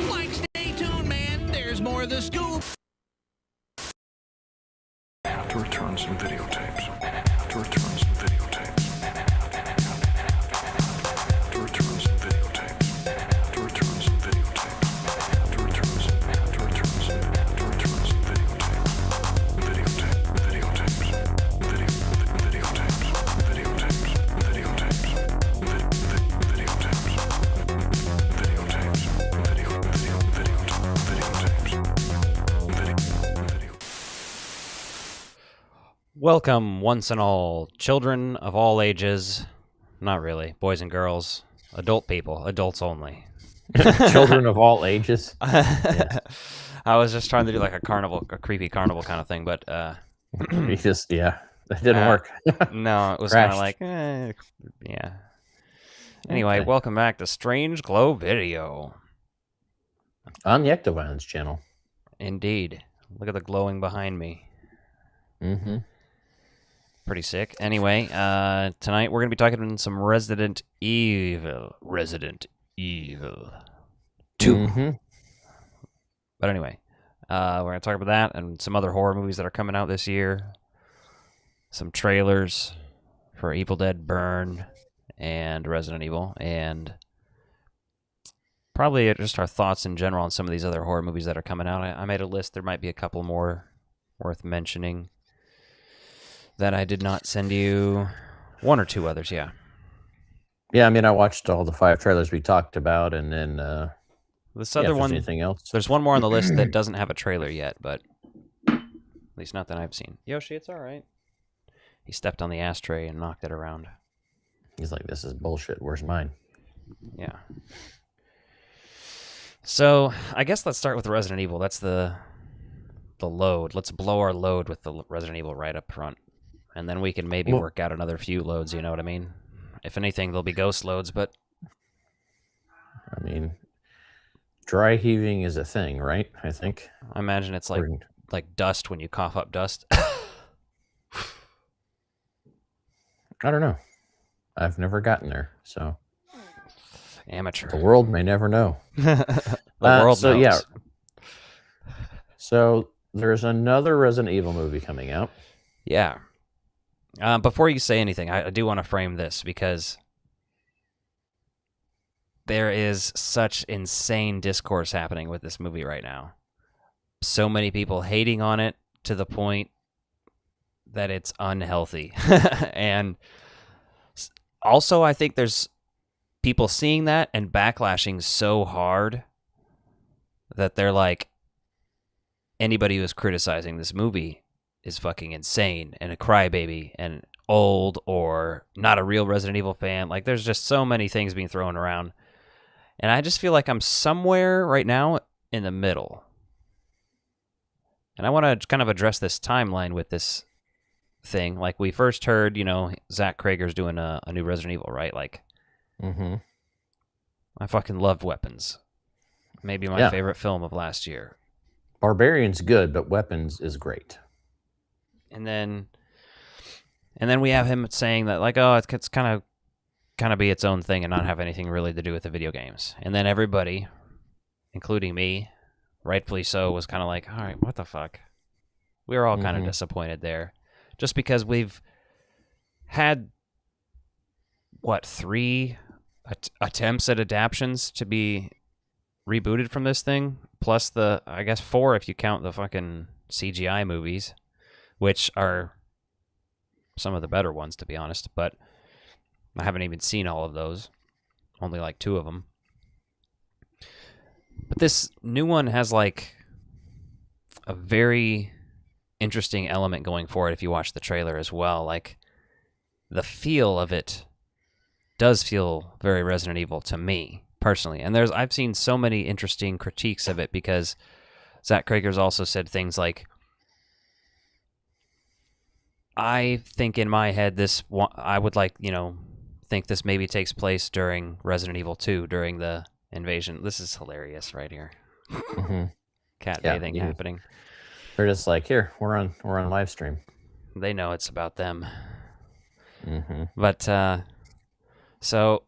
Like, stay tuned, man. There's more of the scoop. I have to return some videotapes. I have to return some videotapes. I have to return some videotapes. I have to return some videotapes. I have to return some Welcome, once and all, children of all ages. Not really, boys and girls, adult people, adults only. Children of all ages. Yes. I was just trying to do like a carnival, a creepy carnival kind of thing, but You just, that didn't work. no, it was kind of Crashed. like, yeah. Anyway, Okay. welcome back to Strange Glow Video. On the Ectoviolence channel. Indeed. Look at the glowing behind me. Mm-hmm. Pretty sick. Anyway, tonight we're going to be talking some Resident Evil. Resident Evil 2. Mm-hmm. But anyway, we're going to talk about that and some other horror movies that are coming out this year. Some trailers for Evil Dead Burn and Resident Evil. And probably just our thoughts in general on some of these other horror movies that are coming out. I made a list. There might be a couple more worth mentioning that I did not send you. One or two others, yeah. Yeah, I mean, I watched all the 5 trailers we talked about, and then This if other there's one, anything else. there's one more on the list that doesn't have a trailer yet, but at least not that I've seen. Yoshi, it's all right. He stepped on the ashtray and knocked it around. He's like, this is bullshit. Where's mine? Yeah. So I guess let's start with Resident Evil. That's the load. Let's blow our load with the Resident Evil right up front. And then we can maybe work out another few loads, you know what I mean? If anything, there'll be ghost loads, but... I mean, dry heaving is a thing, right? I think. I imagine it's like dust when you cough up dust. I don't know. I've never gotten there, so Amateur. the world may never know. The world so knows. yeah. So there's another Resident Evil movie coming out. Yeah. Before you say anything, I do want to frame this because there is such insane discourse happening with this movie right now. So many people hating on it to the point that it's unhealthy. And also, I think there's people seeing that and backlashing so hard that they're like, anybody who's criticizing this movie is fucking insane and a crybaby and old or not a real Resident Evil fan. Like, there's just so many things being thrown around. And I just feel like I'm somewhere right now in the middle. And I want to kind of address this timeline with this thing. Like, we first heard, Zach Cregger's doing a new Resident Evil, right? Like, I fucking loved Weapons. Maybe my favorite film of last year. Barbarian's good, but Weapons is great. And then we have him saying that, like, oh, it's kind of be its own thing and not have anything really to do with the video games. And then everybody, including me, rightfully so, was kind of like, all right, what the fuck? We were all kind of disappointed there. Just because we've had, 3 attempts at adaptions to be rebooted from this thing, plus I guess 4 if you count the fucking CGI movies, which are some of the better ones, to be honest, but I haven't even seen all of those, only like 2 of them. But this new one has like a very interesting element going for it if you watch the trailer as well. Like, the feel of it does feel very Resident Evil to me personally. And I've seen so many interesting critiques of it because Zach Cregger's also said things like, I think in my head I would like, think this maybe takes place during Resident Evil 2 during the invasion. This is hilarious right here. Cat bathing happening. They're just like, here, we're on live stream. They know it's about them. But so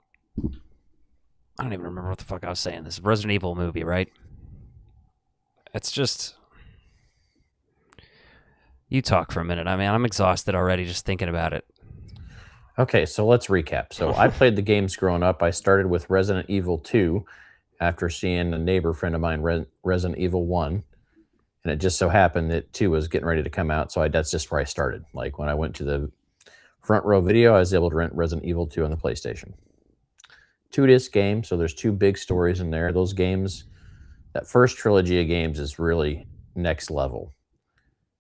I don't even remember what the fuck I was saying. This Resident Evil movie, right? It's just... You talk for a minute. I mean, I'm exhausted already just thinking about it. Okay, so let's recap. So I played the games growing up. I started with Resident Evil 2 after seeing a neighbor friend of mine Resident Evil 1. And it just so happened that 2 was getting ready to come out. So that's just where I started. Like when I went to the front row video, I was able to rent Resident Evil 2 on the PlayStation. 2-disc game, so there's 2 big stories in there. Those games, that first trilogy of games is really next level.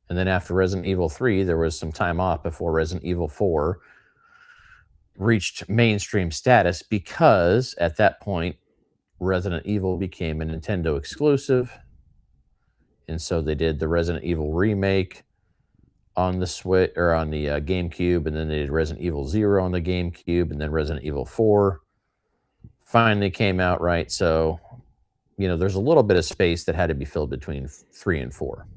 And then after Resident Evil 3, there was some time off before Resident Evil 4 reached mainstream status because at that point, Resident Evil became a Nintendo exclusive. And so they did the Resident Evil remake on the Switch or on the GameCube, and then they did Resident Evil 0 on the GameCube, and then Resident Evil 4 finally came out, right? So, there's a little bit of space that had to be filled between 3 and 4.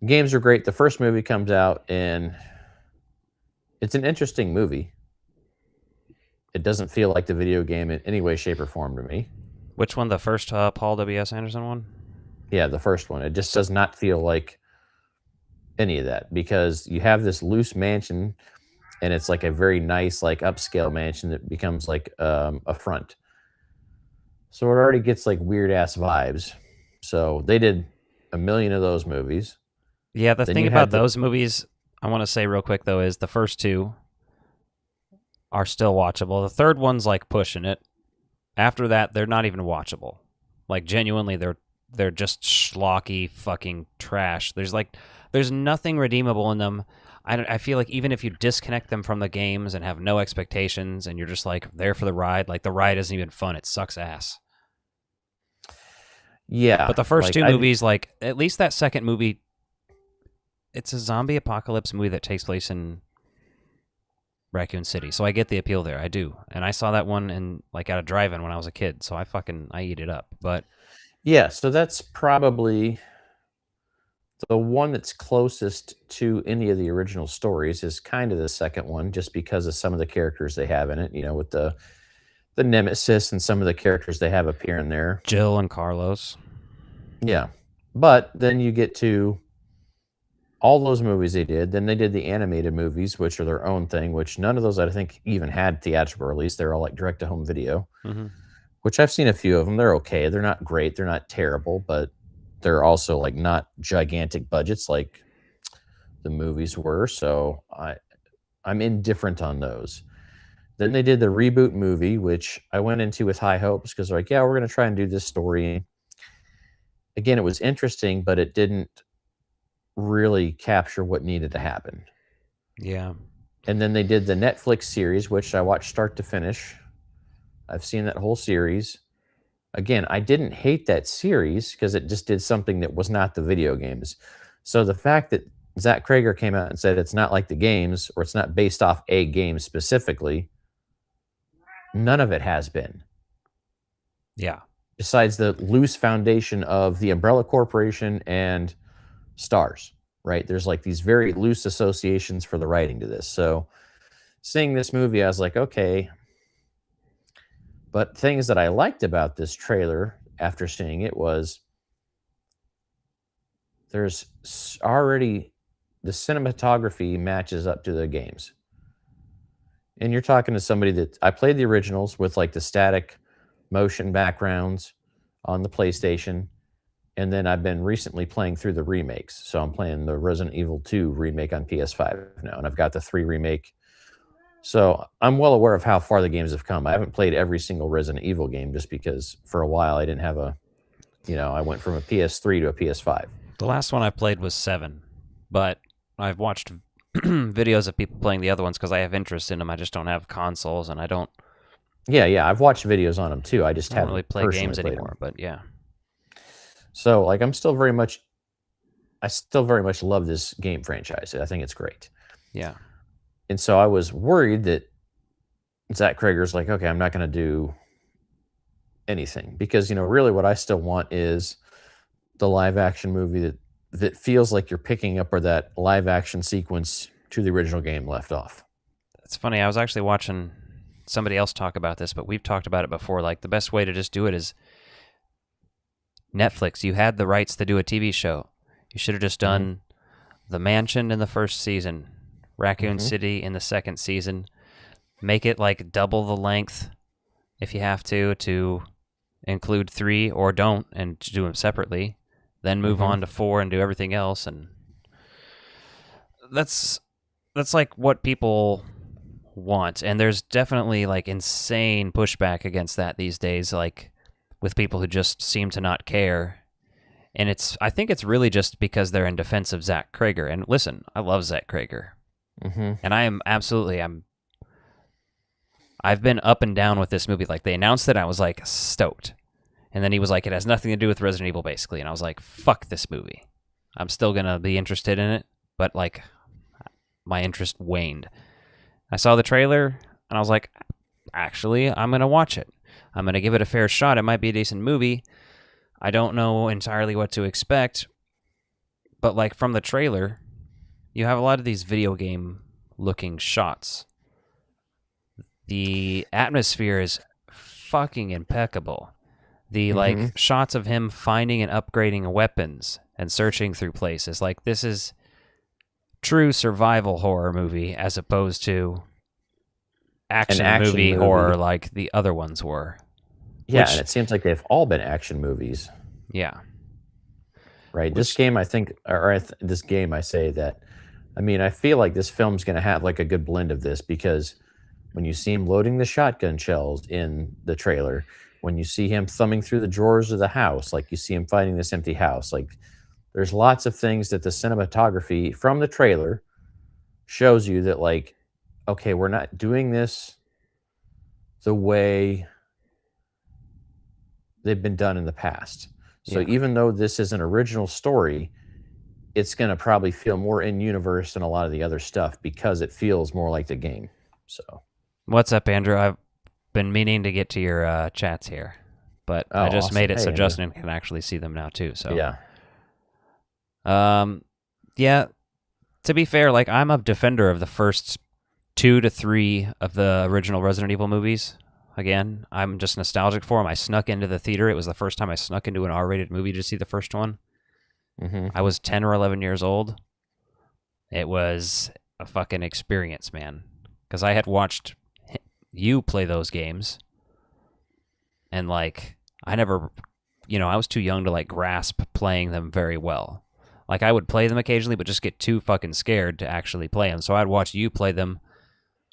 Games are great. The first movie comes out, and it's an interesting movie. It doesn't feel like the video game in any way, shape, or form to me. Which one? The first Paul W.S. Anderson one? Yeah, the first one. It just does not feel like any of that because you have this loose mansion, and it's like a very nice, like upscale mansion that becomes like a front. So it already gets like weird ass vibes. So they did a million of those movies. Yeah, the Then thing you about had those movies, I want to say real quick, though, is the first 2 are still watchable. The third one's like pushing it. After that, they're not even watchable. Like, genuinely, they're just schlocky fucking trash. There's nothing redeemable in them. I feel like even if you disconnect them from the games and have no expectations and you're just like there for the ride, like the ride isn't even fun. It sucks ass. Yeah. But the first 2 movies, like at least that second movie, it's a zombie apocalypse movie that takes place in Raccoon City. So I get the appeal there. I do. And I saw that one at a drive-in when I was a kid. So I eat it up. But yeah, so that's probably the one that's closest to any of the original stories is kind of the second one, just because of some of the characters they have in it, with the Nemesis and some of the characters they have appear in there. Jill and Carlos. Yeah. But then you get to all those movies they did. Then they did the animated movies, which are their own thing, which none of those I think even had theatrical release. They're all like direct-to-home video, which I've seen a few of them. They're okay. They're not great. They're not terrible, but they're also like not gigantic budgets like the movies were. So I'm indifferent on those. Then they did the reboot movie, which I went into with high hopes because they're like, yeah, we're going to try and do this story. Again, it was interesting, but it didn't really capture what needed to happen. Yeah. And then they did the Netflix series, which I watched start to finish. I've seen that whole series. Again, I didn't hate that series because it just did something that was not the video games. So the fact that Zach Cregger came out and said it's not like the games or it's not based off a game specifically, none of it has been. Yeah. Besides the loose foundation of the Umbrella Corporation and Stars, right? There's like these very loose associations for the writing to this. So seeing this movie, I was like, okay. But things that I liked about this trailer after seeing it was there's already the cinematography matches up to the games. And you're talking to somebody that I played the originals with like the static motion backgrounds on the PlayStation. And then I've been recently playing through the remakes. So I'm playing the Resident Evil 2 remake on PS5 now, and I've got the 3 remake. So I'm well aware of how far the games have come. I haven't played every single Resident Evil game just because for a while I didn't have I went from a PS3 to a PS5. The last one I played was 7, but I've watched videos of people playing the other ones because I have interest in them. I just don't have consoles, and I don't. Yeah, I've watched videos on them too. I just haven't really play games anymore. But yeah. So like I still very much love this game franchise. I think it's great. Yeah. And so I was worried that Zach Cregger's like, okay, I'm not going to do anything because, really what I still want is the live action movie that feels like you're picking up where that live action sequence to the original game left off. It's funny. I was actually watching somebody else talk about this, but we've talked about it before. Like, the best way to just do it is Netflix. You had the rights to do a TV show. You should have just done The Mansion in the first season, Raccoon City in the second season. Make it like double the length if you have to include 3, or don't and do them separately. Then move on to 4 and do everything else. And that's like what people want. And there's definitely like insane pushback against that these days, like with people who just seem to not care. And I think it's really just because they're in defense of Zach Cregger. And listen, I love Zach Cregger. And I've been up and down with this movie. Like, they announced it, I was like stoked. And then he was like, it has nothing to do with Resident Evil, basically. And I was like, fuck this movie. I'm still going to be interested in it, but like, my interest waned. I saw the trailer, and I was like, actually, I'm going to watch it. I'm going to give it a fair shot. It might be a decent movie. I don't know entirely what to expect, but like, from the trailer, you have a lot of these video game-looking shots. The atmosphere is fucking impeccable. The like shots of him finding and upgrading weapons and searching through places. Like, this is true survival horror movie as opposed to action movie horror like the other ones were. Yeah, and it seems like they've all been action movies. Yeah. Right. This game, I think, this game, I say that, I mean, I feel like this film's going to have like a good blend of this, because when you see him loading the shotgun shells in the trailer, when you see him thumbing through the drawers of the house, like you see him finding this empty house, like there's lots of things that the cinematography from the trailer shows you that, like, okay, we're not doing this the way they've been done in the past. So even though this is an original story, it's going to probably feel more in universe than a lot of the other stuff, because it feels more like the game. So, what's up, Andrew? I've been meaning to get to your chats here, but I just awesome. made it so Andrew. Justin can actually see them now too. So yeah. To be fair, like, I'm a defender of the first 2 to 3 of the original Resident Evil movies. Again, I'm just nostalgic for them. I snuck into the theater. It was the first time I snuck into an R-rated movie to see the first one. I was 10 or 11 years old. It was a fucking experience, man. Because I had watched you play those games, and like, I never, I was too young to like grasp playing them very well. Like, I would play them occasionally, but just get too fucking scared to actually play them. So I'd watch you play them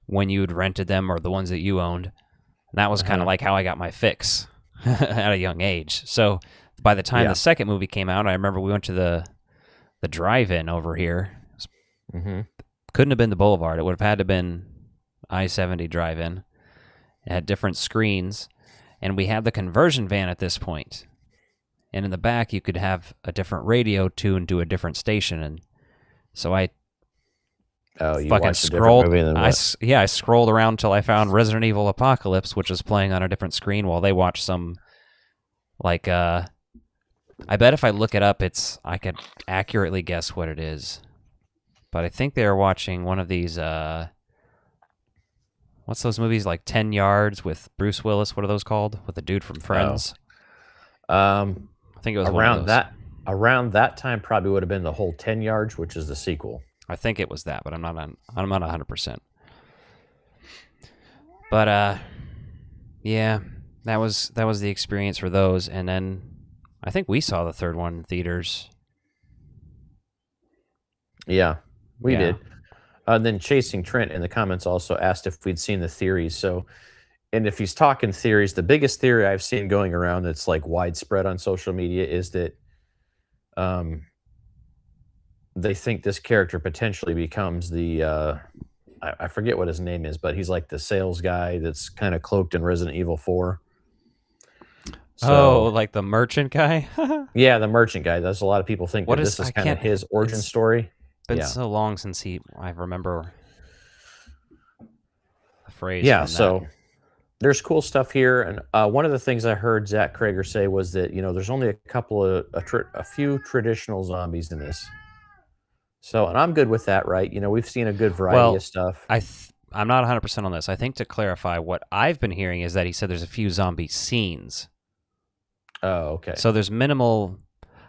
when you'd rented them, or the ones that you owned. And that was kind of like how I got my fix at a young age. So by the time the second movie came out, I remember we went to the drive-in over here. Couldn't have been the Boulevard. It would have had to have been I-70 drive-in. It had different screens, and we had the conversion van at this point. And in the back, you could have a different radio tuned to a different station. And so I fucking scrolled. I scrolled around until I found Resident Evil Apocalypse, which was playing on a different screen while they watched some, like, I bet if I look it up, I could accurately guess what it is. But I think they were watching one of these, what's those movies, like 10 Yards with Bruce Willis? What are those called? With the dude from Friends? I think it was around that. Around that time, probably would have been the whole 10 Yards, which is the sequel. I think it was that, but I'm not 100%. But yeah, that was the experience for those. And then I think we saw the third one in theaters. Yeah, we did. Then Chasing Trent in the comments also asked if we'd seen the theories. So, and if he's talking theories, the biggest theory I've seen going around that's like widespread on social media is that they think this character potentially becomes the I forget what his name is, but he's like the sales guy that's kind of cloaked in Resident Evil 4. So, like the merchant guy? Yeah, the merchant guy. There's a lot of people think that this is kind of his origin story. Been so long since I remember the phrase. Yeah, so there's cool stuff here, and one of the things I heard Zach Cregger say was that there's only a few traditional zombies in this. So, and I'm good with that, right? We've seen a good variety of stuff. I'm not 100% on this. I think to clarify, what I've been hearing is that he said there's a few zombie scenes. Oh, okay. So there's minimal.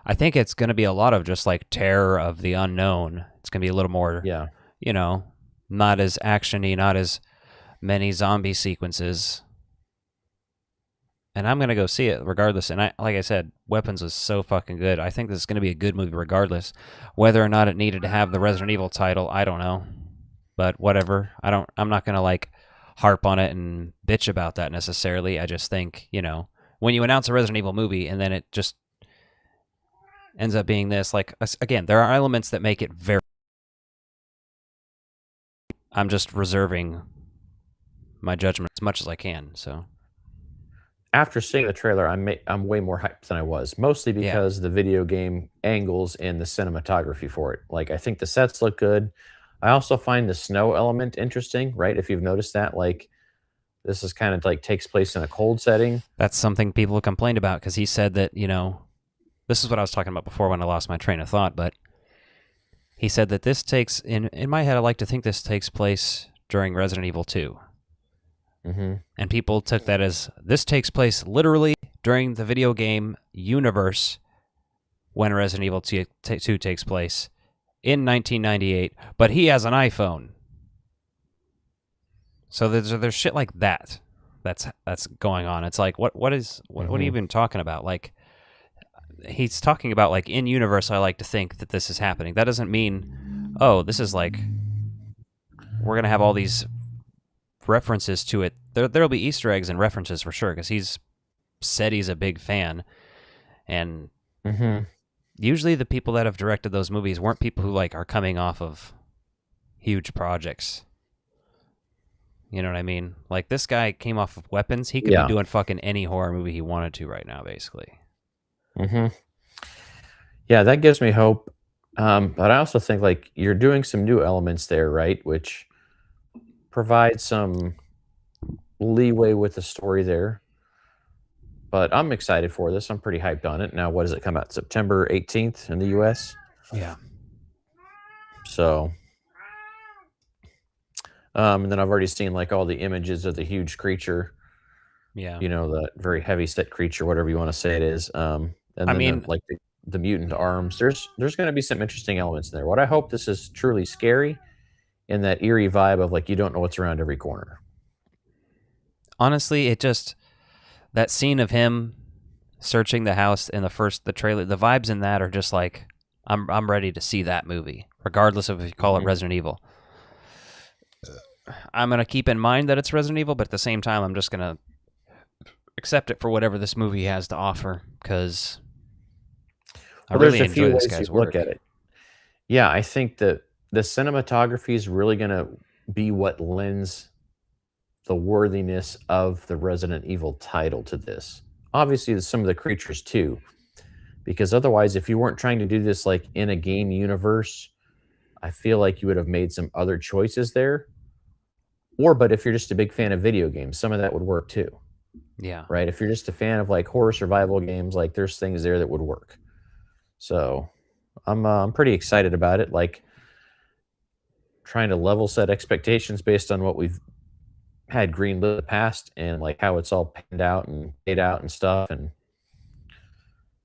I think it's going to be a lot of just like terror of the unknown. It's going to be a little more, Yeah. Not as actiony, not as many zombie sequences. And I'm going to go see it regardless. And like I said, Weapons was so fucking good. I think this is going to be a good movie regardless. Whether or not it needed to have the Resident Evil title, I don't know. But whatever. I'm not going to like harp on it and bitch about that necessarily. I just think, when you announce a Resident Evil movie and then it just ends up being this, like, again, there are elements that make it very... I'm just reserving my judgment as much as I can, so... After seeing the trailer, I'm way more hyped than I was, mostly Yeah. because the video game angles and the cinematography for it. Like, I think the sets look good. I also find the snow element interesting, right? If you've noticed that, like, this is kind of like takes place in a cold setting. That's something people complained about, because he said that, this is what I was talking about before when I lost my train of thought, but he said that this takes, in my head, I like to think this takes place during Resident Evil 2. Mm-hmm. And people took that as, this takes place literally during the video game universe when Resident Evil 2 takes place in 1998, but he has an iPhone. So there's shit like that that's going on. It's like, what are you even talking about? Like, he's talking about, like, in universe, I like to think that this is happening. That doesn't mean, oh, this is like, we're going to have all these references to it. There'll be Easter eggs and references for sure, because he's said he's a big fan. And usually the people that have directed those movies weren't people who, like, are coming off of huge projects. You know what I mean? Like, this guy came off of Weapons. He could be doing fucking any horror movie he wanted to right now, basically. Yeah, that gives me hope. But I also think, like, you're doing some new elements there, right? Which provide some leeway with the story there. But I'm excited for this. I'm pretty hyped on it. Now, what does it come out? September 18th in the US? Yeah. So, and then I've already seen, like, all the images of the huge creature. Yeah. The very heavy set creature, whatever you want to say it is. And I then mean, like the mutant arms. There's going to be some interesting elements in there. What I hope this is truly scary, and that eerie vibe of, like, you don't know what's around every corner. honestly, that scene of him searching the house in the trailer, the vibes in that are just like, I'm ready to see that movie, regardless of if you call it Resident Evil. I'm going to keep in mind that it's Resident Evil, but at the same time, I'm just going to accept it for whatever this movie has to offer, because I really enjoy this guy's work. Look at it. Yeah, I think that the cinematography is really going to be what lends the worthiness of the Resident Evil title to this. Obviously, some of the creatures too, because otherwise, if you weren't trying to do this like in a game universe, I feel like you would have made some other choices there. But if you're just a big fan of video games, some of that would work too. Yeah. Right? If you're just a fan of like horror survival games, like there's things there that would work. So I'm pretty excited about it. Like, trying to level set expectations based on what we've had greenlit in the past, and like how it's all panned out and paid out and stuff. And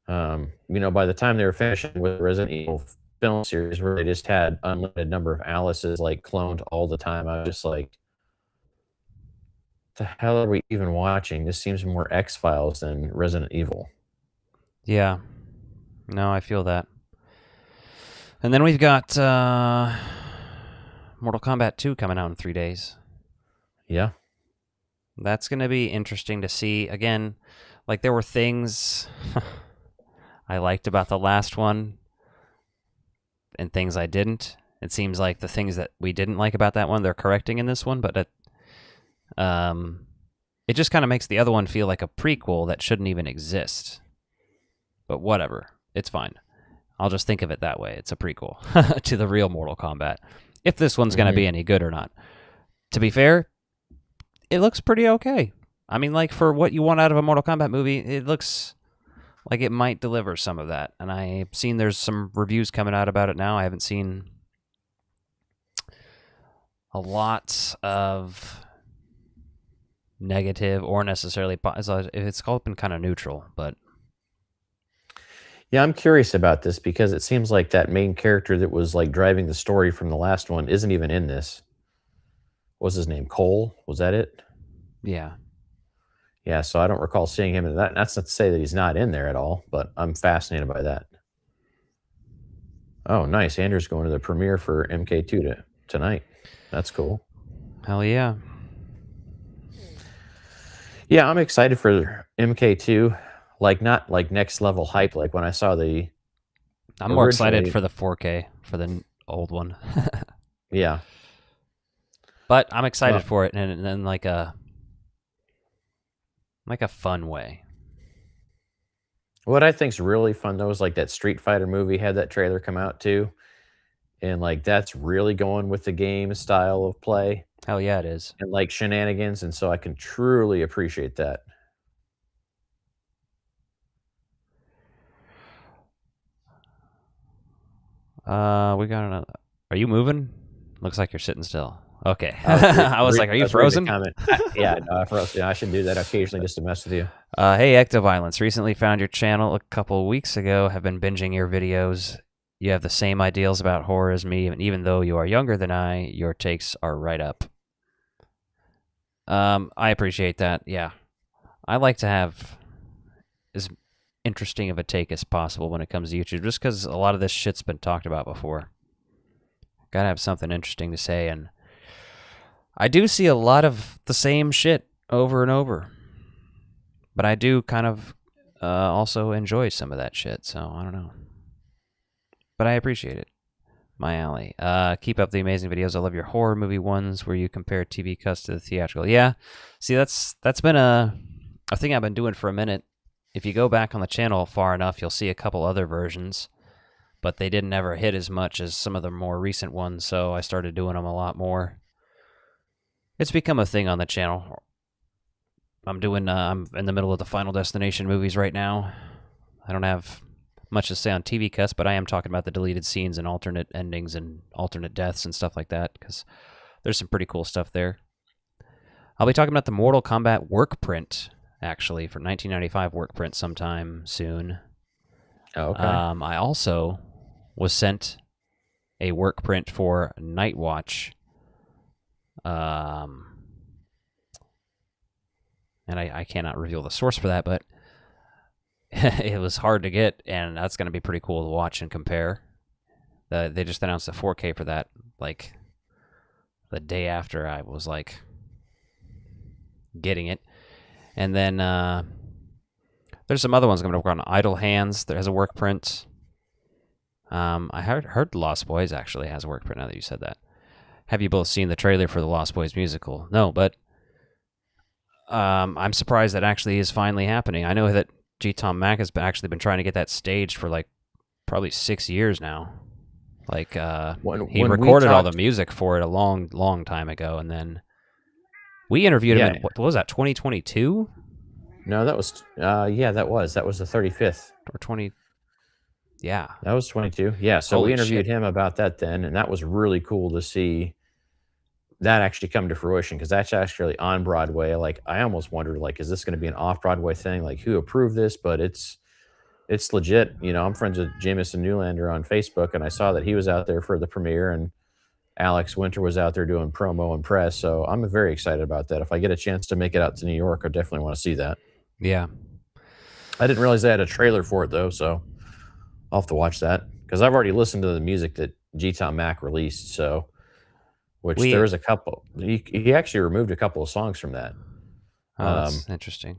by the time they were finishing with the Resident Evil film series, where they just had unlimited number of Alice's like cloned all the time, I was just like, the hell are we even watching? This seems more X-Files than Resident Evil. Yeah. No, I feel that. And then we've got Mortal Kombat 2 coming out in 3 days. Yeah. That's going to be interesting to see. Again, like, there were things I liked about the last one and things I didn't. It seems like the things that we didn't like about that one, they're correcting in this one, but it just kind of makes the other one feel like a prequel that shouldn't even exist. But whatever. It's fine. I'll just think of it that way. It's a prequel to the real Mortal Kombat. If this one's going to be any good or not. To be fair, it looks pretty okay. I mean, like, for what you want out of a Mortal Kombat movie, it looks like it might deliver some of that. And I've seen there's some reviews coming out about it now. I haven't seen a lot of negative or necessarily it's all been kind of neutral, but Yeah, I'm curious about this because it seems like that main character that was like driving the story from the last one isn't even in this. What was his name? Cole? Was that it? yeah. Yeah, so I don't recall seeing him in that. That's not to say that he's not in there at all, but I'm fascinated by that. Oh, nice. Andrew's going to the premiere for MK2 tonight. That's cool. Hell yeah. Yeah, I'm excited for MK2. Like not like next level hype. Like when I saw the I'm more excited originally- for the 4K for the old one. yeah. But I'm excited Well- for it and in like a fun way. What I think's really fun though is like that Street Fighter movie had that trailer come out too. And like that's really going with the game style of play Hell yeah, it is. and like shenanigans, and so I can truly appreciate that. We got another. Are you moving? Looks like you're sitting still. Okay. I was I was like, are you I was reading frozen? the comment. Yeah, no, I froze. Yeah, I should do that occasionally just to mess with you. Hey, Ectoviolence. Recently found your channel a couple of weeks ago. Have been binging your videos. You have the same ideals about horror as me, and even though you are younger than I, your takes are right up. I appreciate that. Yeah, I like to have as interesting of a take as possible when it comes to YouTube, just because a lot of this shit's been talked about before. Gotta have something interesting to say, and I do see a lot of the same shit over and over. But I do kind of also enjoy some of that shit, so I don't know. But I appreciate it. My alley. Keep up the amazing videos. I love your horror movie ones where you compare TV cuts to the theatrical. Yeah, see, that's been a thing I've been doing for a minute. If you go back on the channel far enough, you'll see a couple other versions, but they didn't ever hit as much as some of the more recent ones, so I started doing them a lot more. It's become a thing on the channel. I'm in the middle of the Final Destination movies right now. I don't have much to say on TV cuts, but I am talking about the deleted scenes and alternate endings and alternate deaths and stuff like that, because there's some pretty cool stuff there. I'll be talking about the Mortal Kombat work print, actually, for 1995 work print sometime soon. Oh, okay. I also was sent a work print for Night Watch. And I cannot reveal the source for that, but it was hard to get, and that's going to be pretty cool to watch and compare. They just announced a 4K for that, like, the day after I was, like, getting it. And then there's some other ones I'm going to work on. Idle Hands, there has a work print. I heard Lost Boys actually has a work print now that you said that. Have you both seen the trailer for the Lost Boys musical? No, but I'm surprised that actually is finally happening. I know that Tom Mack has actually been trying to get that staged for like probably 6 years now. Like he when we recorded all the talked- music for it a long time ago, and then we interviewed him Yeah. in what was that, 2022 No, that was that was the 35th. or 20? Yeah, That was 22. Yeah, so Holy we interviewed shit. him about that then, and that was really cool to see that actually come to fruition, because that's actually on Broadway. Like I almost wondered, like, is this going to be an off-Broadway thing? Like, who approved this? But it's legit. You know, I'm friends with Jameson Newlander on Facebook, and I saw that he was out there for the premiere, and Alex Winter was out there doing promo and press. So I'm very excited about that. If I get a chance to make it out to New York, I definitely want to see that. yeah. I didn't realize they had a trailer for it though, so I'll have to watch that, because I've already listened to the music that Tom Mack released. So, which there was a couple. He actually removed a couple of songs from that. Oh, that's interesting.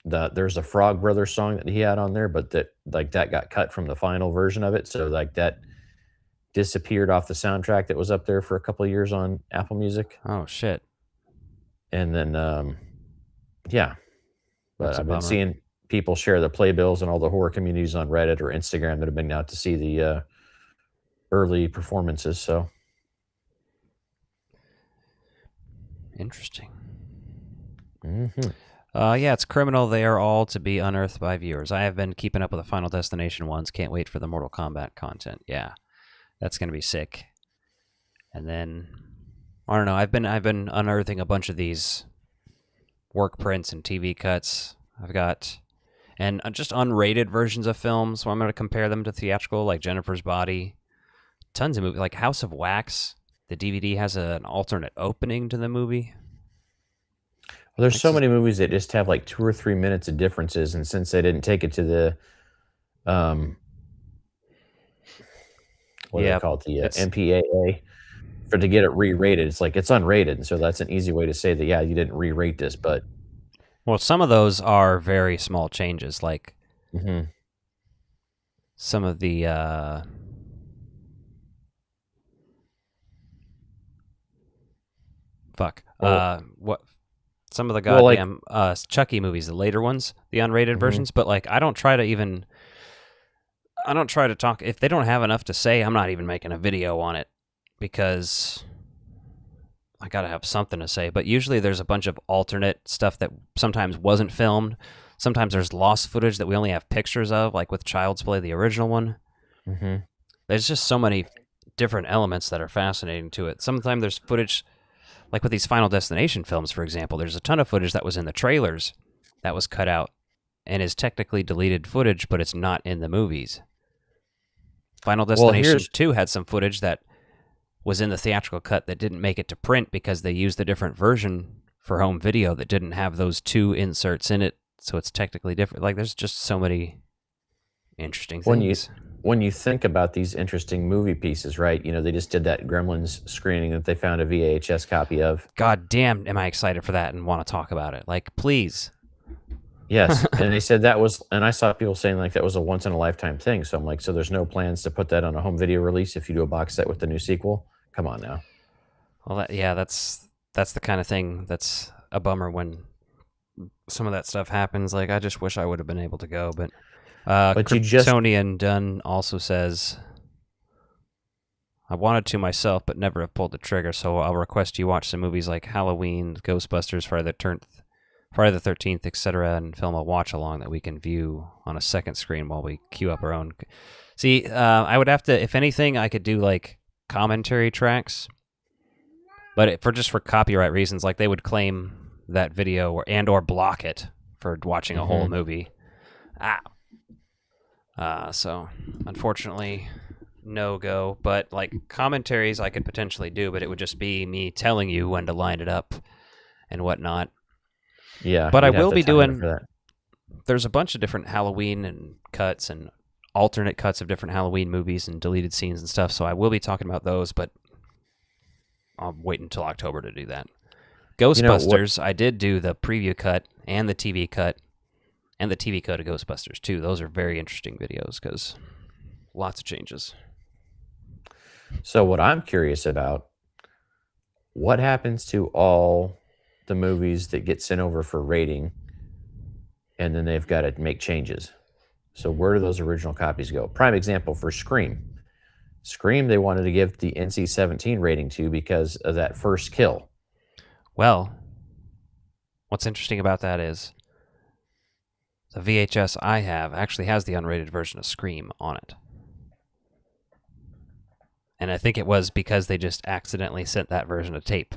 There's a Frog Brothers song that he had on there, but that got cut from the final version of it. So like that disappeared off the soundtrack that was up there for a couple of years on Apple Music. Oh shit. And then yeah. But That's a I've been bummer. seeing people share the playbills and all the horror communities on Reddit or Instagram that have been out to see the early performances. So Interesting. mhm. Yeah, it's criminal. They are all to be unearthed by viewers. I have been keeping up with the Final Destination ones. Can't wait for the Mortal Kombat content. Yeah, that's going to be sick. And then I don't know. I've been unearthing a bunch of these work prints and TV cuts. I've got and just unrated versions of films. So I'm going to compare them to theatrical, like Jennifer's Body. Tons of movies, like House of Wax. The DVD has an alternate opening to the movie. Well, there's so many movies that just have like 2 or 3 minutes of differences, and since they didn't take it to the, what do they call it, the MPAA, to get it re-rated, it's like it's unrated, and so that's an easy way to say that you didn't re-rate this, but well, some of those are very small changes, like some of the what some of the goddamn Chucky movies, the later ones, the unrated versions, but like I don't try to talk if they don't have enough to say. I'm not even making a video on it because I gotta have something to say. But usually there's a bunch of alternate stuff that sometimes wasn't filmed. Sometimes there's lost footage that we only have pictures of, like with Child's Play, the original one. There's just so many different elements that are fascinating to it. Sometimes there's footage, like with these Final Destination films, for example, there's a ton of footage that was in the trailers that was cut out and is technically deleted footage, but it's not in the movies. Final Destination 2 had some footage that was in the theatrical cut that didn't make it to print because they used a different version for home video that didn't have those 2 inserts in it, so it's technically different. Like, there's just so many interesting things. When you think about these interesting movie pieces, right? They just did that Gremlins screening that they found a VHS copy of. God damn, am I excited for that and want to talk about it. Like, please. Yes, and they said that was, and I saw people saying like that was a once-in-a-lifetime thing, so I'm like, so there's no plans to put that on a home video release if you do a box set with the new sequel? Come on now. Well, that's the kind of thing that's a bummer when some of that stuff happens. Like, I just wish I would have been able to go, but Kryptonian Dunn also says, I wanted to myself, but never have pulled the trigger, so I'll request you watch some movies like Halloween, Ghostbusters, Friday the 13th, etc., and film a watch-along that we can view on a second screen while we queue up our own. See, I would have to, if anything, I could do, like, commentary tracks, but for copyright reasons, like, they would claim that video or block it for watching a whole movie. So, unfortunately, no go, but, like, commentaries I could potentially do, but it would just be me telling you when to line it up and whatnot. Yeah, but I will be doing. There's a bunch of different Halloween and cuts and alternate cuts of different Halloween movies and deleted scenes and stuff. So I will be talking about those, but I'll wait until October to do that. Ghostbusters, I did do the preview cut and the TV cut and the TV cut of Ghostbusters too. Those are very interesting videos because lots of changes. So what I'm curious about, what happens to all the movies that get sent over for rating and then they've got to make changes? So where do those original copies go? Prime example for Scream. Scream, they wanted to give the NC-17 rating to because of that first kill. Well, what's interesting about that is the VHS I have actually has the unrated version of Scream on it. And I think it was because they just accidentally sent that version of tape.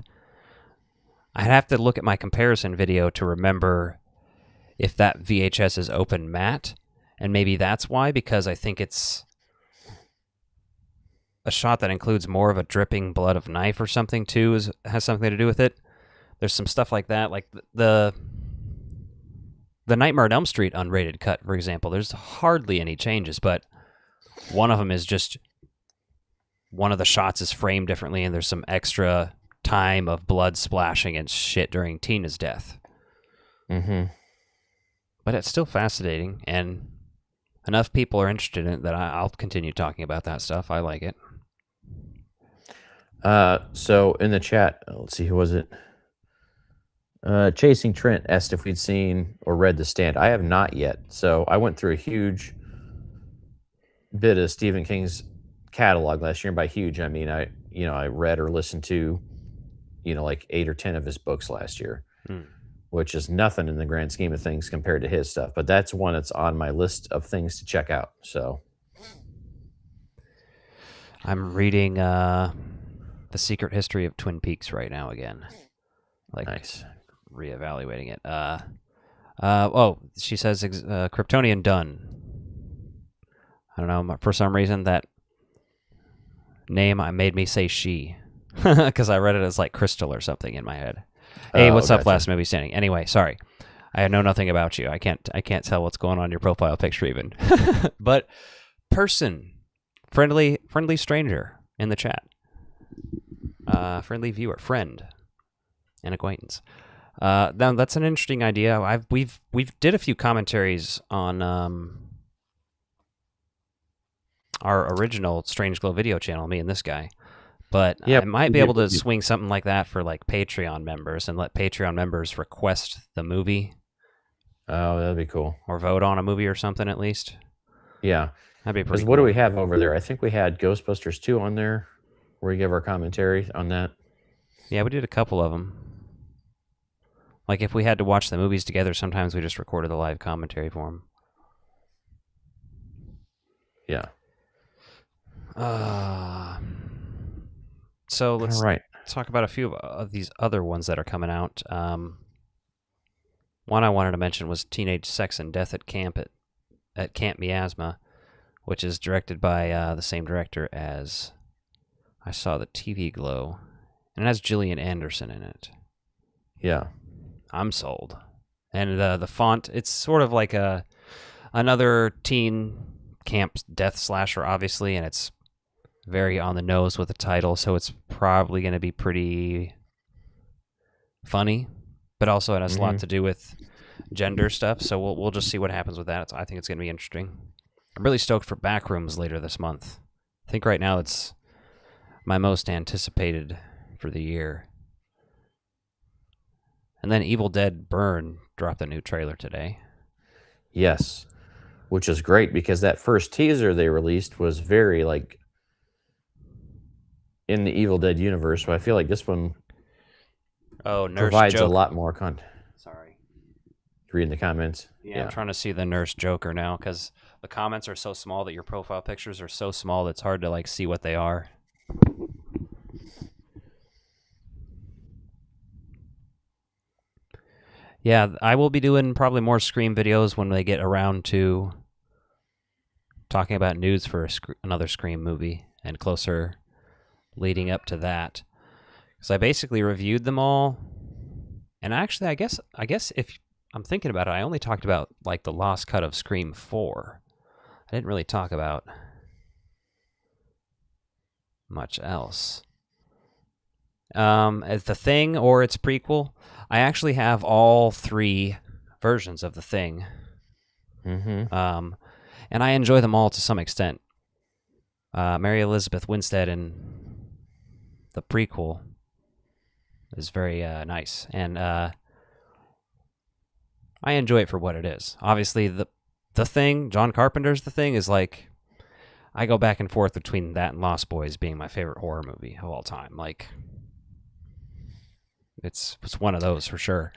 I'd have to look at my comparison video to remember if that VHS is open matte, and maybe that's why, because I think it's a shot that includes more of a dripping blood of knife or something too, has something to do with it. There's some stuff like that, like the Nightmare on Elm Street unrated cut, for example. There's hardly any changes, but one of them is just one of the shots is framed differently, and there's some extra time of blood splashing and shit during Tina's death. But it's still fascinating, and enough people are interested in it that I'll continue talking about that stuff. I like it. So in the chat, let's see, who was it? Chasing Trent asked if we'd seen or read The Stand. I have not yet. So I went through a huge bit of Stephen King's catalog last year. And by huge, I mean I read or listened to like 8 or 10 of his books last year, which is nothing in the grand scheme of things compared to his stuff. But that's one that's on my list of things to check out. So I'm reading The Secret History of Twin Peaks right now again. Like, Nice. reevaluating it. Oh, she says Kryptonian done. I don't know. For some reason, that name made me say she. Because I read it as like crystal or something in my head. Hey, what's up, gotcha. Last Movie Standing? Anyway, sorry. I know nothing about you. I can't tell what's going on in your profile picture even. But person, friendly stranger in the chat. Friendly viewer, friend, and acquaintance. Now that's an interesting idea. We've did a few commentaries on our original Strange Glow video channel, me and this guy. But Yeah, I might we be did able to with you. swing something like that for like Patreon members and let Patreon members request the movie Oh, that'd be cool. or vote on a movie or something at least. Yeah. That'd be Because pretty what do cool. we have over there? I think we had Ghostbusters 2 on there, where we give our commentary on that. Yeah, we did a couple of them. Like if we had to watch the movies together, sometimes we just recorded the live commentary for them. Yeah. So let's All right. talk about a few of these other ones that are coming out. One I wanted to mention was Teenage Sex and Death at Camp Miasma, which is directed by the same director as I Saw the TV Glow, and it has Gillian Anderson in it. Yeah. I'm sold. And the font, it's sort of like another teen camp death slasher, obviously, and it's very on the nose with the title, so it's probably going to be pretty funny, but also it has a lot to do with gender stuff, so we'll just see what happens with that. I think it's going to be interesting. I'm really stoked for Backrooms later this month. I think right now it's my most anticipated for the year. And then Evil Dead Burn dropped a new trailer today. Yes. Which is great because that first teaser they released was very like in the Evil Dead universe. So I feel like this one provides a lot more content. Sorry. Reading the comments. Yeah, I'm trying to see the Nurse Joker now because the comments are so small that your profile pictures are so small that it's hard to like see what they are. Yeah, I will be doing probably more Scream videos when they get around to talking about news for another Scream movie and closer leading up to that. Because I basically reviewed them all. And actually, I guess if I'm thinking about it, I only talked about like the lost cut of Scream 4. I didn't really talk about much else. As The Thing or its prequel, I actually have all 3 versions of The Thing. Mm-hmm. And I enjoy them all to some extent. Mary Elizabeth Winstead in the prequel is very nice, and I enjoy it for what it is. Obviously, the Thing, John Carpenter's The Thing, is like I go back and forth between that and Lost Boys being my favorite horror movie of all time. Like it's one of those for sure.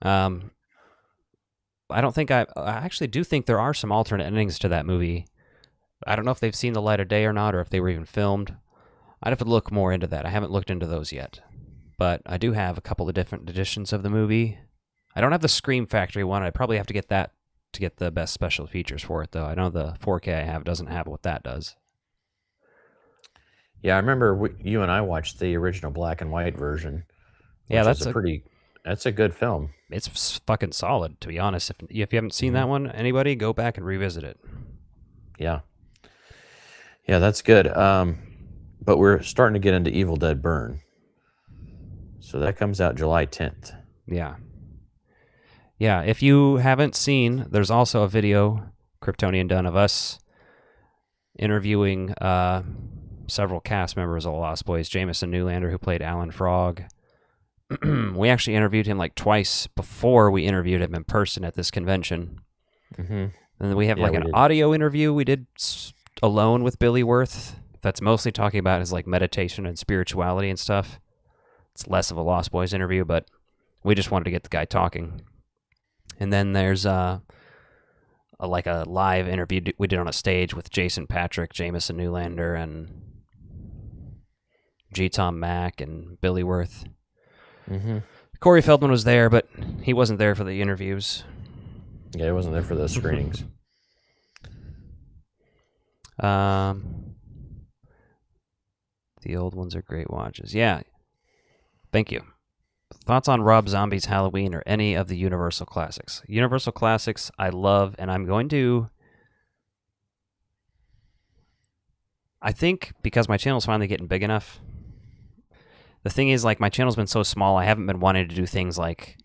I don't think I actually do think there are some alternate endings to that movie. I don't know if they've seen the light of day or not, or if they were even filmed. I'd have to look more into that. I haven't looked into those yet. But I do have a couple of different editions of the movie. I don't have the Scream Factory one. I'd probably have to get that to get the best special features for it, though. I know the 4K I have doesn't have what that does. Yeah, I remember you and I watched the original black and white version. Yeah, that's a good film. It's fucking solid, to be honest. If you haven't seen that one, anybody, go back and revisit it. Yeah. Yeah, that's good. But we're starting to get into Evil Dead Burn. So that comes out July 10th. Yeah. Yeah, if you haven't seen, there's also a video, Kryptonian done, of us interviewing several cast members of Lost Boys. Jameson Newlander, who played Alan Frog. We actually interviewed him like twice before we interviewed him in person at this convention. Mm-hmm. And then we have an audio interview we did alone with Billy Worth that's mostly talking about his like meditation and spirituality and stuff. It's less of a Lost Boys interview, but we just wanted to get the guy talking. And then there's a live interview we did on a stage with Jason Patrick, Jameson Newlander, and G. Tom Mack and Billy Worth. Mm-hmm. Corey Feldman was there, but he wasn't there for the interviews. Yeah, he wasn't there for those screenings. The old ones are great watches. Yeah. Thank you. Thoughts on Rob Zombie's Halloween or any of the Universal Classics? Universal Classics I love, and I'm going to... I think because my channel's finally getting big enough. The thing is, like, my channel's been so small, I haven't been wanting to do things like,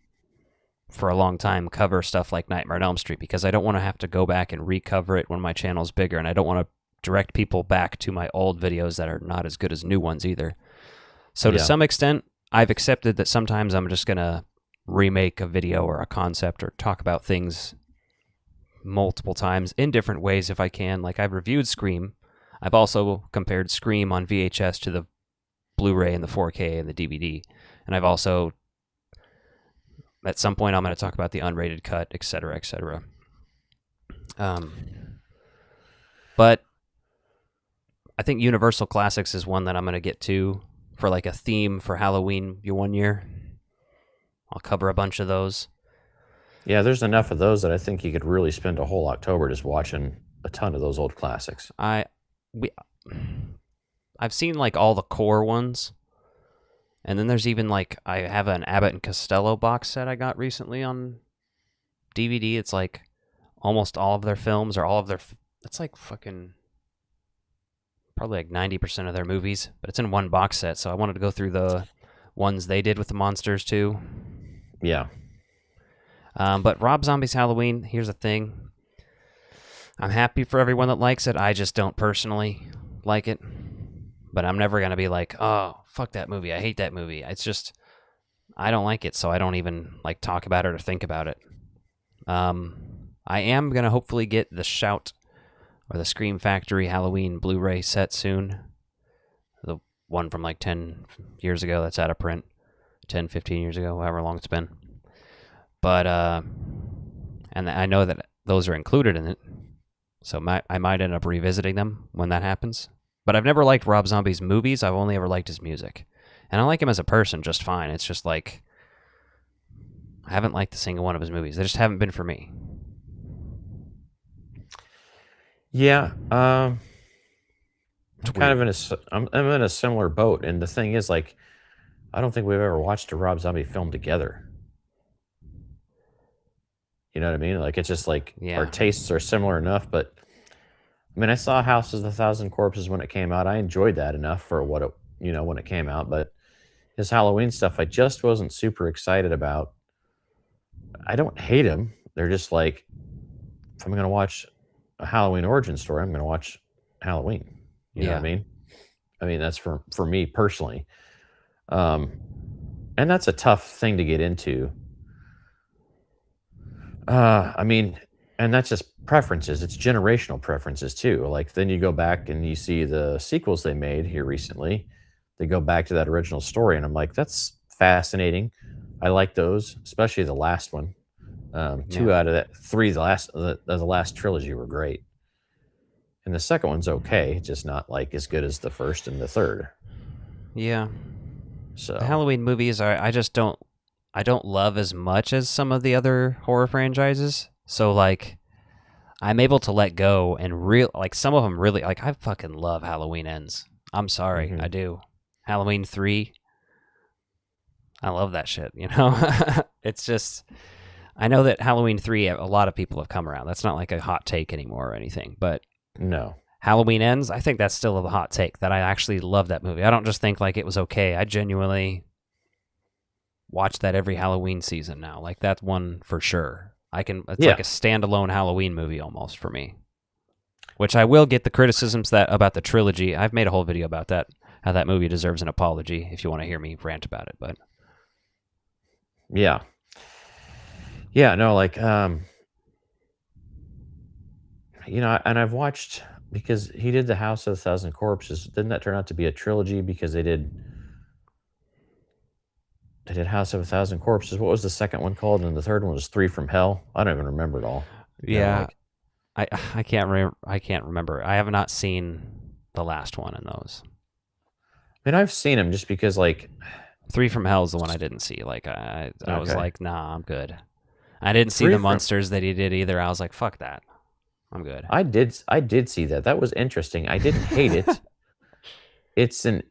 for a long time, cover stuff like Nightmare on Elm Street, because I don't want to have to go back and recover it when my channel's bigger, and I don't want to direct people back to my old videos that are not as good as new ones either. So to some extent, I've accepted that sometimes I'm just going to remake a video or a concept or talk about things multiple times in different ways if I can. Like, I've reviewed Scream. I've also compared Scream on VHS to the Blu-ray and the 4K and the DVD. And I've also, at some point, I'm going to talk about the unrated cut, etc., etc. But I think Universal Classics is one that I'm going to get to for like a theme for Halloween one year. I'll cover a bunch of those. Yeah, there's enough of those that I think you could really spend a whole October just watching a ton of those old classics. I've seen like all the core ones. And then there's even like, I have an Abbott and Costello box set I got recently on DVD. It's like almost all of their films or all of their, it's like fucking probably like 90% of their movies, but it's in one box set. So I wanted to go through the ones they did with the monsters too. Yeah. But Rob Zombie's Halloween, here's the thing. I'm happy for everyone that likes it. I just don't personally like it. But I'm never going to be like, oh, fuck that movie. I hate that movie. It's just, I don't like it, so I don't even like talk about it or think about it. I am going to hopefully get the Shout or the Scream Factory Halloween Blu-ray set soon. The one from like 10 years ago that's out of print. 10, 15 years ago, however long it's been. But, and I know that those are included in it. So I might end up revisiting them when that happens. But I've never liked Rob Zombie's movies. I've only ever liked his music. And I like him as a person just fine. It's just like, I haven't liked a single one of his movies. They just haven't been for me. Yeah, I'm kind of I'm in a similar boat. And the thing is, like, I don't think we've ever watched a Rob Zombie film together. You know what I mean? Like, it's just like our tastes are similar enough. But I mean, I saw House of the Thousand Corpses when it came out. I enjoyed that enough for what it, when it came out. But his Halloween stuff, I just wasn't super excited about. I don't hate him. They're just like, if I'm going to watch a Halloween origin story, I'm going to watch Halloween. You know what I mean? I mean, that's for me personally. And that's a tough thing to get into. I mean, and that's just preferences. It's generational preferences too. Like, then you go back and you see the sequels they made here recently. They go back to that original story, and I'm like, that's fascinating. I like those, especially the last one. Two out of that three, the last trilogy were great. And the second one's okay, just not like as good as the first and the third. Yeah. So the Halloween movies I don't love as much as some of the other horror franchises. So like, I'm able to let go and like some of them really, like, I fucking love Halloween Ends. I'm sorry, I do. Halloween 3, I love that shit, It's just, I know that Halloween 3, a lot of people have come around. That's not like a hot take anymore or anything, but no. Halloween Ends, I think that's still a hot take, that I actually love that movie. I don't just think like it was okay. I genuinely watch that every Halloween season now. Like, that's one for sure. It's like a standalone Halloween movie almost for me. Which I will get the criticisms about the trilogy. I've made a whole video about that, how that movie deserves an apology, if you want to hear me rant about it. But yeah, no, like, and I've watched, because he did the House of the Thousand Corpses. Didn't that turn out to be a trilogy? Because they did House of a Thousand Corpses. What was the second one called? And the third one was Three from Hell. I don't even remember it all. Yeah, I can't remember. I have not seen the last one in those. And I've seen them just because, like, 3 from Hell is the one I didn't see. Like I was Okay. like, nah, I'm good. I didn't see 3 the from monsters that he did either. I was like, fuck that. I'm good. I did see that. That was interesting. I didn't hate it. It's an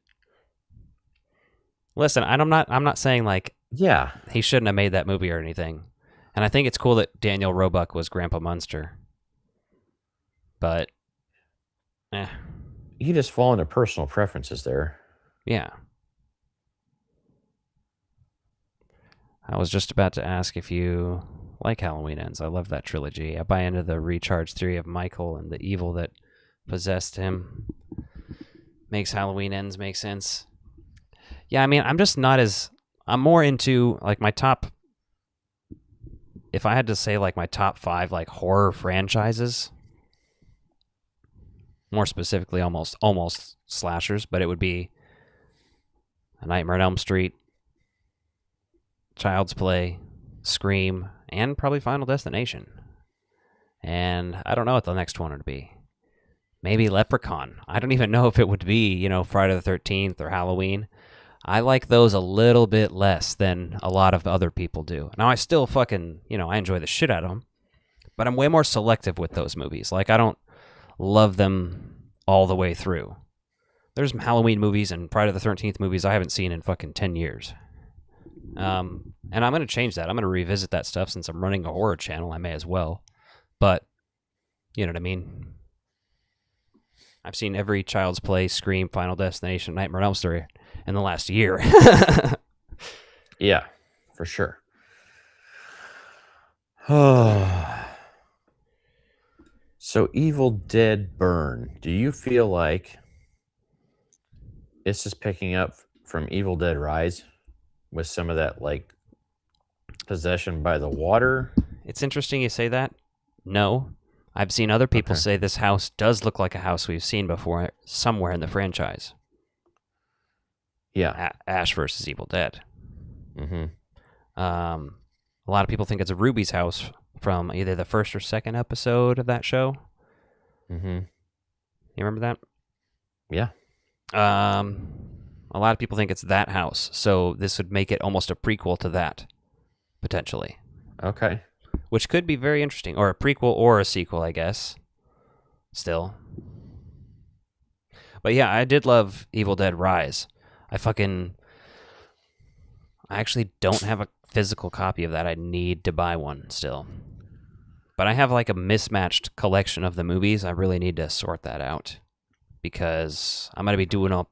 Listen, I'm not saying like yeah. he shouldn't have made that movie or anything. And I think it's cool that Daniel Roebuck was Grandpa Munster. But You just fall into personal preferences there. yeah. I was just about to ask if you like Halloween Ends. I love that trilogy. I buy into the recharge theory of Michael and the evil that possessed him. Makes Halloween Ends make sense. Yeah, I mean, I'm more into like my top, if I had to say like my top 5 like horror franchises, more specifically almost slashers, but it would be A Nightmare on Elm Street, Child's Play, Scream, and probably Final Destination. And I don't know what the next one would be. Maybe Leprechaun. I don't even know if it would be, Friday the 13th or Halloween. I like those a little bit less than a lot of other people do. Now, I still fucking, I enjoy the shit out of them, but I'm way more selective with those movies. Like, I don't love them all the way through. There's Halloween movies and Friday the 13th movies I haven't seen in fucking 10 years. And I'm going to change that. I'm going to revisit that stuff since I'm running a horror channel. I may as well. But, you know what I mean? I've seen every Child's Play, Scream, Final Destination, Nightmare on Elm Street in the last year. Yeah, for sure. So Evil Dead Burn. Do you feel like it's just picking up from Evil Dead Rise with some of that like possession by the water? It's interesting you say that. No. I've seen other people say this house does look like a house we've seen before somewhere in the franchise. Yeah. Ash versus Evil Dead. Mm-hmm. A lot of people think it's a Ruby's house from either the first or second episode of that show. Mm-hmm. You remember that? Yeah. A lot of people think it's that house, so this would make it almost a prequel to that, potentially. Okay. Which could be very interesting, or a prequel or a sequel, I guess. Still. But yeah, I did love Evil Dead Rise. I actually don't have a physical copy of that. I need to buy one still. But I have like a mismatched collection of the movies. I really need to sort that out because I'm going to be doing a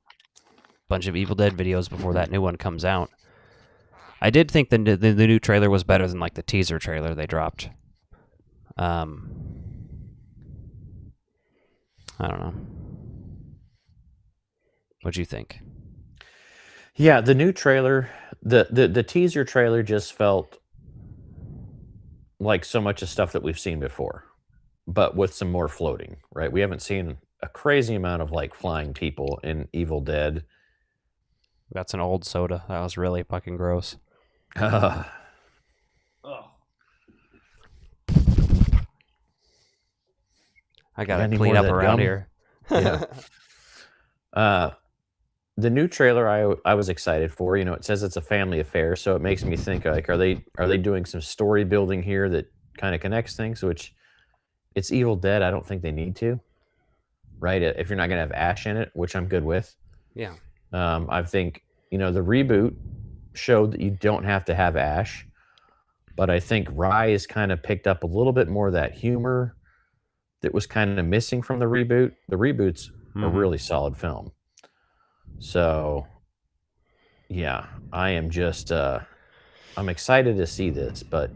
bunch of Evil Dead videos before that new one comes out. I did think the new trailer was better than like the teaser trailer they dropped. I don't know. What'd you think? Yeah, the new trailer, the teaser trailer just felt like so much of stuff that we've seen before, but with some more floating, right? We haven't seen a crazy amount of like flying people in Evil Dead. That's an old soda. That was really fucking gross. I gotta any clean more up of that around gum? here. Yeah. The new trailer I was excited for. It says it's a family affair, so it makes me think like, are they doing some story building here that kind of connects things? Which it's Evil Dead. I don't think they need to, right? If you're not gonna have Ash in it, which I'm good with. Yeah. I think the reboot showed that you don't have to have Ash, but I think Rise kind of picked up a little bit more of that humor that was kind of missing from the reboot. The reboot's a really solid film. So, yeah, I am just I'm excited to see this, but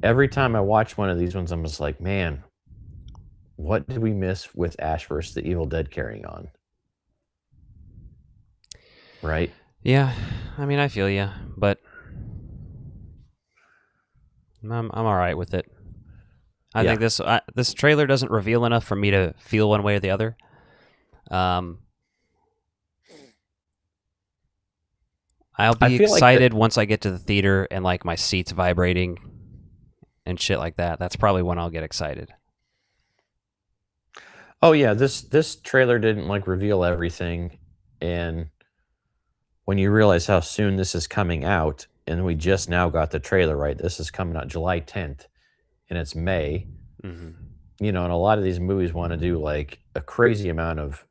every time I watch one of these ones, I'm just like, man, what did we miss with Ash versus the Evil Dead carrying on? Right? Yeah, I mean, I feel you, but I'm all right with it. I think this trailer doesn't reveal enough for me to feel one way or the other. I'll be excited once I get to the theater and like my seat's vibrating and shit like that. That's probably when I'll get excited. Oh yeah, this trailer didn't like reveal everything. And when you realize how soon this is coming out, and we just now got the trailer, right? This is coming out July 10th, and it's May. Mm-hmm. And a lot of these movies want to do like a crazy amount of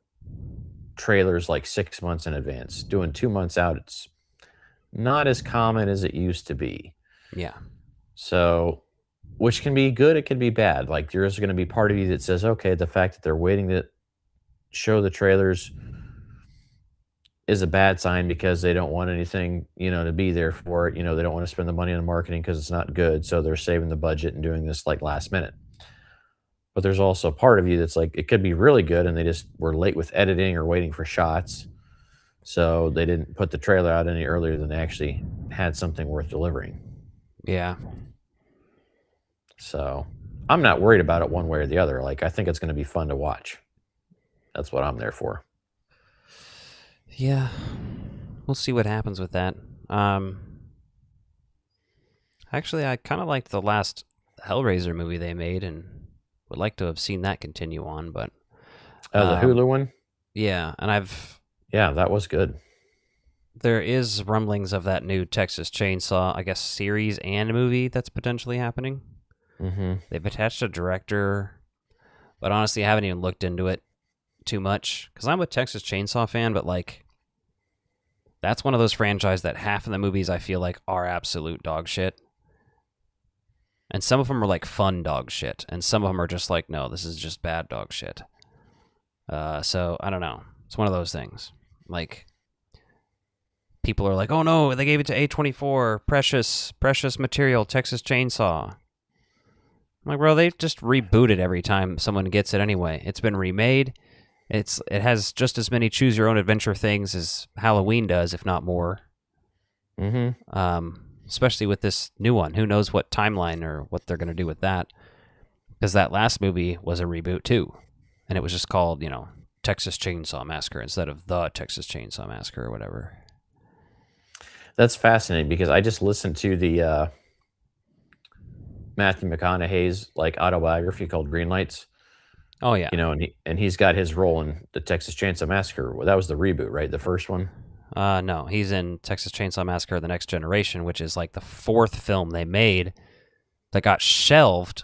trailers like 6 months in advance. Doing 2 months out, it's not as common as it used to be. Yeah. So, which can be good, it can be bad. Like, there's going to be part of you that says, okay, the fact that they're waiting to show the trailers is a bad sign because they don't want anything, to be there for it. They don't want to spend the money on marketing because it's not good. So they're saving the budget and doing this like last minute. But there's also a part of you that's like, it could be really good and they just were late with editing or waiting for shots. So they didn't put the trailer out any earlier than they actually had something worth delivering. Yeah. So I'm not worried about it one way or the other. Like, I think it's going to be fun to watch. That's what I'm there for. Yeah. We'll see what happens with that. Actually, I kind of liked the last Hellraiser movie they made and would like to have seen that continue on, but... The Hulu one? Yeah, and Yeah, that was good. there is rumblings of that new Texas Chainsaw, I guess, series and movie that's potentially happening. Mm-hmm. They've attached a director, but honestly, I haven't even looked into it too much, because I'm a Texas Chainsaw fan, but, like, that's one of those franchises that half of the movies I feel like are absolute dog shit. And some of them are, like, fun dog shit, and some of them are just like, no, this is just bad dog shit. So, I don't know. It's one of those things. Like, people are like, oh no, they gave it to A24, precious material, Texas Chainsaw. I'm like, bro, they just reboot it every time someone gets it anyway. It's been remade. It has just as many choose your own adventure things as Halloween does, if not more. Mm-hmm. Especially with this new one. Who knows what timeline or what they're going to do with that. Because that last movie was a reboot too. And it was just called, Texas Chainsaw Massacre instead of The Texas Chainsaw Massacre or whatever. That's fascinating because I just listened to the Matthew McConaughey's like autobiography called Green Lights. Oh, yeah. And he's got his role in the Texas Chainsaw Massacre. Well, that was the reboot, right? The first one? No, he's in Texas Chainsaw Massacre: The Next Generation, which is like the fourth film they made that got shelved.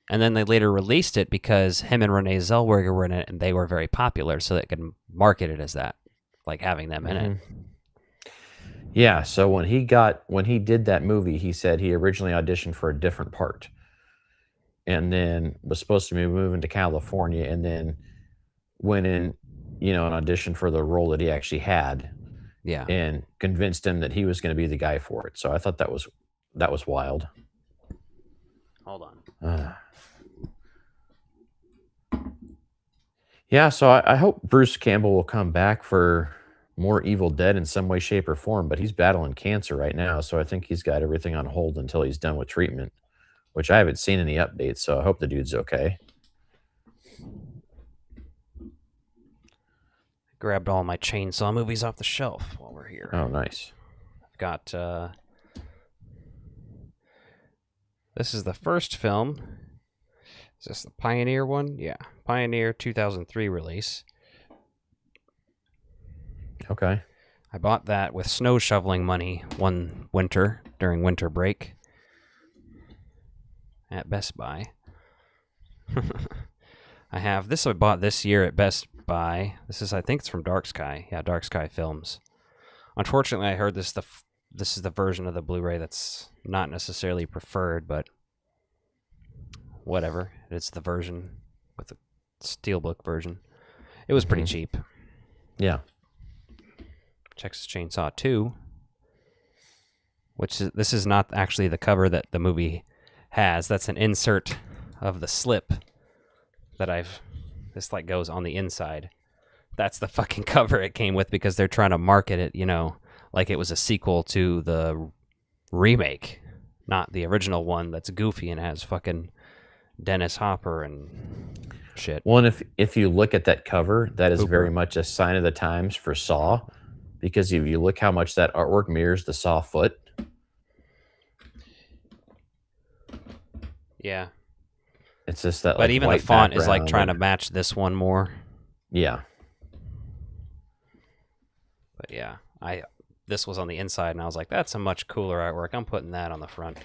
And then they later released it because him and Renee Zellweger were in it and they were very popular, so they could market it as that, like having them in it. Yeah, so when he did that movie, he said he originally auditioned for a different part. And then was supposed to be moving to California and then went in, and auditioned for the role that he actually had. Yeah. And convinced him that he was going to be the guy for it. So I thought that was wild. Hold on. Yeah, so I hope Bruce Campbell will come back for more Evil Dead in some way, shape, or form, but he's battling cancer right now, so I think he's got everything on hold until he's done with treatment, which I haven't seen any updates, so I hope the dude's okay. Grabbed all my Chainsaw movies off the shelf while we're here. Oh, nice. I've got, this is the first film. Is this the Pioneer one? Yeah. Pioneer 2003 release. Okay. I bought that with snow shoveling money one winter during winter break at Best Buy. I bought this year at Best Buy. I think it's from Dark Sky. Yeah, Dark Sky Films. Unfortunately, I heard this is the version of the Blu-ray that's not necessarily preferred, but whatever. It's the version with the steelbook version. It was pretty cheap. Yeah. Texas Chainsaw 2, this is not actually the cover that the movie has. That's an insert of the slip that this like goes on the inside. That's the fucking cover it came with because they're trying to market it, like it was a sequel to the remake, not the original one that's goofy and has fucking Dennis Hopper and shit. Well, and if you look at that cover, that is very much a sign of the times for Saw, because if you look how much that artwork mirrors the Saw foot. Yeah. It's just that, but like, even the white font is like background trying to match this one more. Yeah. But yeah, this was on the inside, and I was like, that's a much cooler artwork. I'm putting that on the front.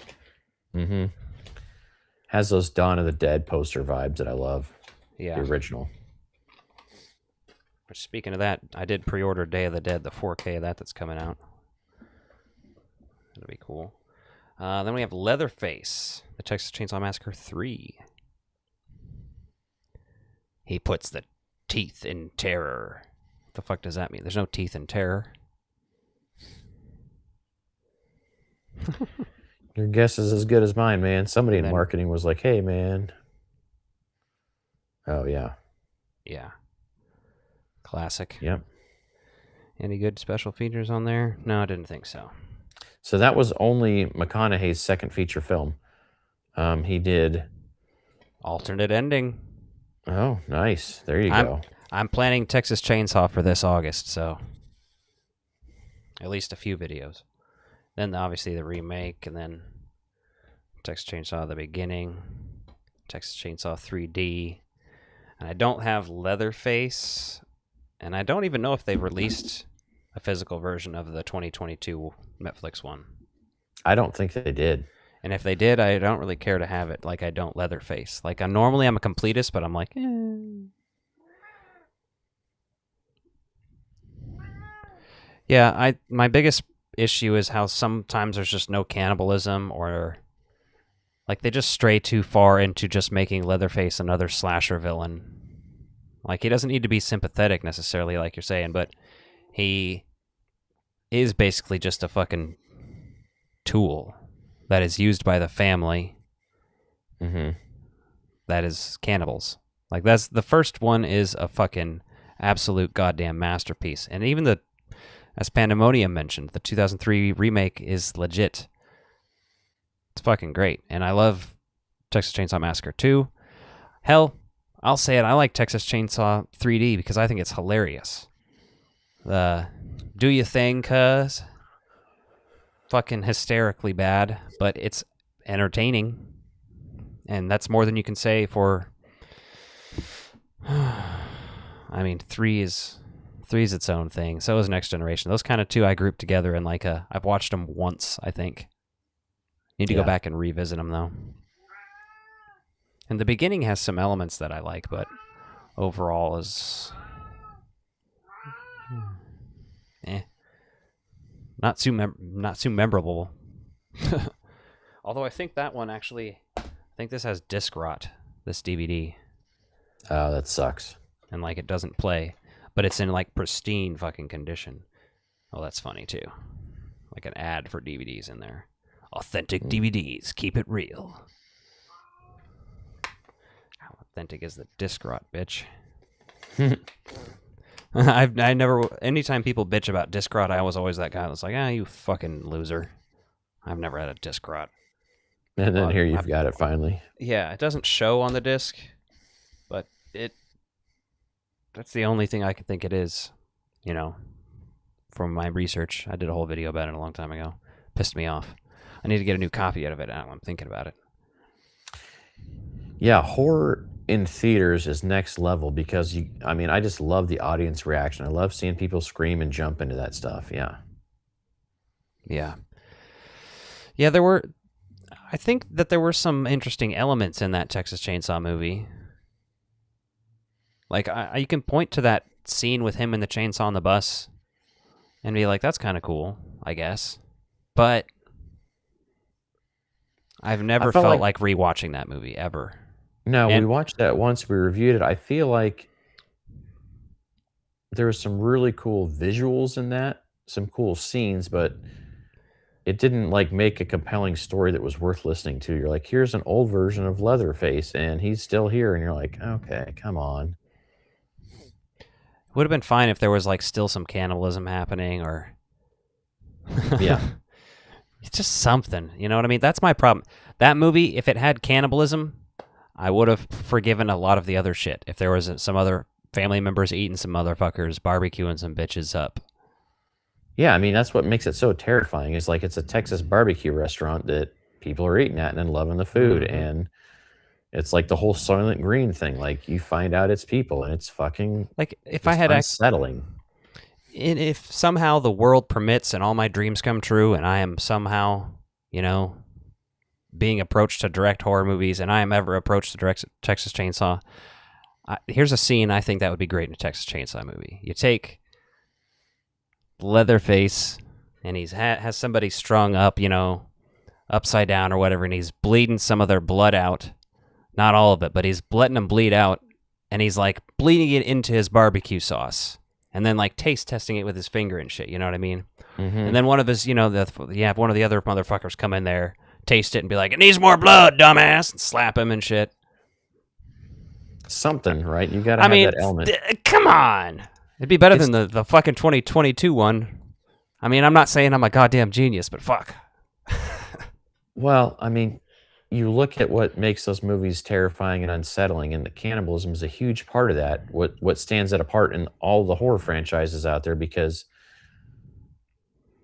Mm-hmm. Has those Dawn of the Dead poster vibes that I love. Yeah. The original. Speaking of that, I did pre-order Day of the Dead, the 4K of that's coming out. That'll be cool. Then we have Leatherface, the Texas Chainsaw Massacre 3. He puts the teeth in terror. What the fuck does that mean? There's no teeth in terror. Your guess is as good as mine, man. Somebody in Then- marketing was like, hey, man. Oh, yeah. Yeah. Classic. Yep. Any good special features on there? No, I didn't think so. So that was only McConaughey's second feature film. He did... Alternate ending. Oh, nice. There you go. I'm planning Texas Chainsaw for this August, so at least a few videos. Then obviously the remake, and then Texas Chainsaw the beginning, Texas Chainsaw 3D. And I don't have Leatherface, and I don't even know if they've released a physical version of the 2022 Netflix one. I don't think they did. And if they did, I don't really care to have it. Like I don't Leatherface. Like normally I'm a completist, but I'm like, Yeah, my biggest issue is how sometimes there's just no cannibalism, or like they just stray too far into just making Leatherface another slasher villain. Like he doesn't need to be sympathetic necessarily, like you're saying, but he is basically just a fucking tool that is used by the family. Mm-hmm. That is cannibals. Like that's the first one is a fucking absolute goddamn masterpiece, and even as Pandemonium mentioned, the 2003 remake is legit. It's fucking great, and I love Texas Chainsaw Massacre 2. Hell, I'll say it, I like Texas Chainsaw 3D because I think it's hilarious. Do you thing, cuz? Fucking hysterically bad, but it's entertaining. And that's more than you can say for... I mean, 3 is its own thing. So is Next Generation. Those kind of two I grouped together in like I've watched them once, I think. Need to go back and revisit them, though. And the beginning has some elements that I like, but overall is... Not too memorable. Although I think that one actually... I think this has disc rot, this DVD. Oh, that sucks. And like it doesn't play, but it's in like pristine fucking condition. Oh, that's funny too. Like an ad for DVDs in there. Authentic DVDs, keep it real. How authentic is the disc rot, bitch? I never. Anytime people bitch about disc rot, I was always that guy that's like, you fucking loser. I've never had a disc rot. And then here you've got it finally. Yeah, it doesn't show on the disc, but that's the only thing I can think it is, from my research. I did a whole video about it a long time ago. Pissed me off. I need to get a new copy out of it now. I'm thinking about it. Yeah, horror in theaters is next level because I just love the audience reaction. I love seeing people scream and jump into that stuff. Yeah. Yeah, I think that there were some interesting elements in that Texas Chainsaw movie. Like, you can point to that scene with him and the chainsaw on the bus and be like, that's kind of cool, I guess. But I've never felt like rewatching that movie, ever. No, we watched that once. We reviewed it. I feel like there were some really cool visuals in that, some cool scenes, but it didn't like make a compelling story that was worth listening to. You're like, here's an old version of Leatherface, and he's still here, and you're like, okay, come on. Would have been fine if there was like still some cannibalism happening, or yeah, it's just something. You know what I mean? That's my problem. That movie, if it had cannibalism, I would have forgiven a lot of the other shit. If there was some other family members eating some motherfuckers, barbecuing some bitches up. Yeah, I mean, that's what makes it so terrifying. Is like it's a Texas barbecue restaurant that people are eating at and then loving the food. Mm-hmm. And it's like the whole Soylent Green thing. Like you find out it's people and it's fucking like if I had unsettling. if somehow the world permits and all my dreams come true, and I am somehow, being approached to direct horror movies, and I am ever approached to direct Texas Chainsaw, here's a scene I think that would be great in a Texas Chainsaw movie. You take Leatherface, and he's has somebody strung up, upside down or whatever, and he's bleeding some of their blood out. Not all of it, but he's letting them bleed out, and he's like bleeding it into his barbecue sauce, and then like taste testing it with his finger and shit. You know what I mean? Mm-hmm. And then one of his, one of the other motherfuckers come in there, taste it, and be like, "It needs more blood, dumbass," and slap him and shit. Something, right? You got to have that element. Come on, it'd be better than the fucking 2022 one. I mean, I'm not saying I'm a goddamn genius, but fuck. Well, I mean, you look at what makes those movies terrifying and unsettling, and the cannibalism is a huge part of that. What stands it apart in all the horror franchises out there, because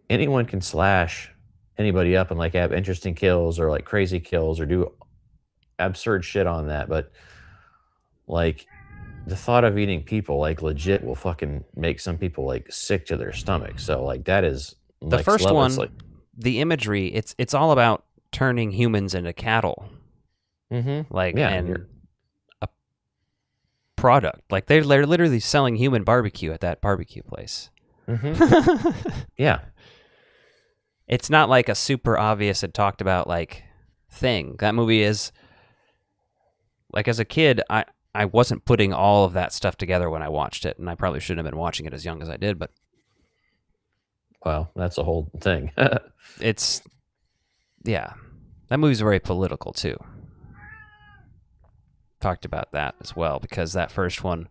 anyone can slash anybody up and like have interesting kills or like crazy kills or do absurd shit on that, but like the thought of eating people like legit will fucking make some people like sick to their stomach. So like that is the first level. one. The imagery, it's all about turning humans into cattle. Mm-hmm. And a product. Like they're literally selling human barbecue at that barbecue place. Mm-hmm. Yeah. It's not like a super obvious and talked about like thing. That movie is like, as a kid, I wasn't putting all of that stuff together when I watched it, and I probably shouldn't have been watching it as young as I did, but well, that's a whole thing. That movie's very political too. Talked about that as well, because that first one,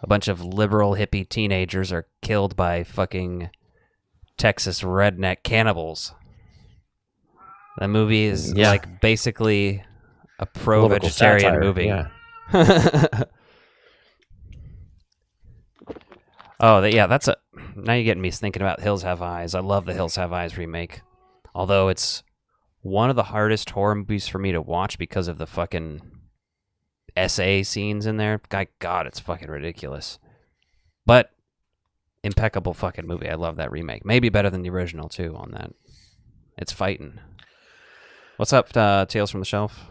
a bunch of liberal hippie teenagers are killed by fucking Texas redneck cannibals. That movie is like basically a pro-vegetarian movie. Yeah. That's now you're getting me thinking about Hills Have Eyes. I love the Hills Have Eyes remake, although it's one of the hardest horror movies for me to watch because of the fucking SA scenes in there. God, it's fucking ridiculous. But impeccable fucking movie. I love that remake. Maybe better than the original too on that. It's fighting. What's up, Tales from the Shelf?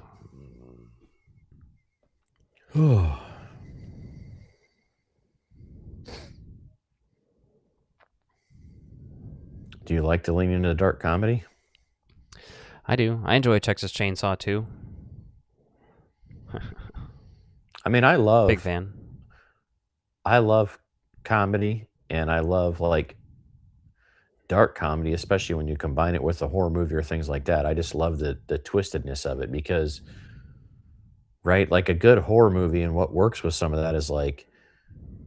Do you like to lean into dark comedy? I do. I enjoy Texas Chainsaw too. I mean, big fan. I love comedy, and I love like dark comedy, especially when you combine it with a horror movie or things like that. I just love the twistedness of it, because right, like a good horror movie, and what works with some of that is like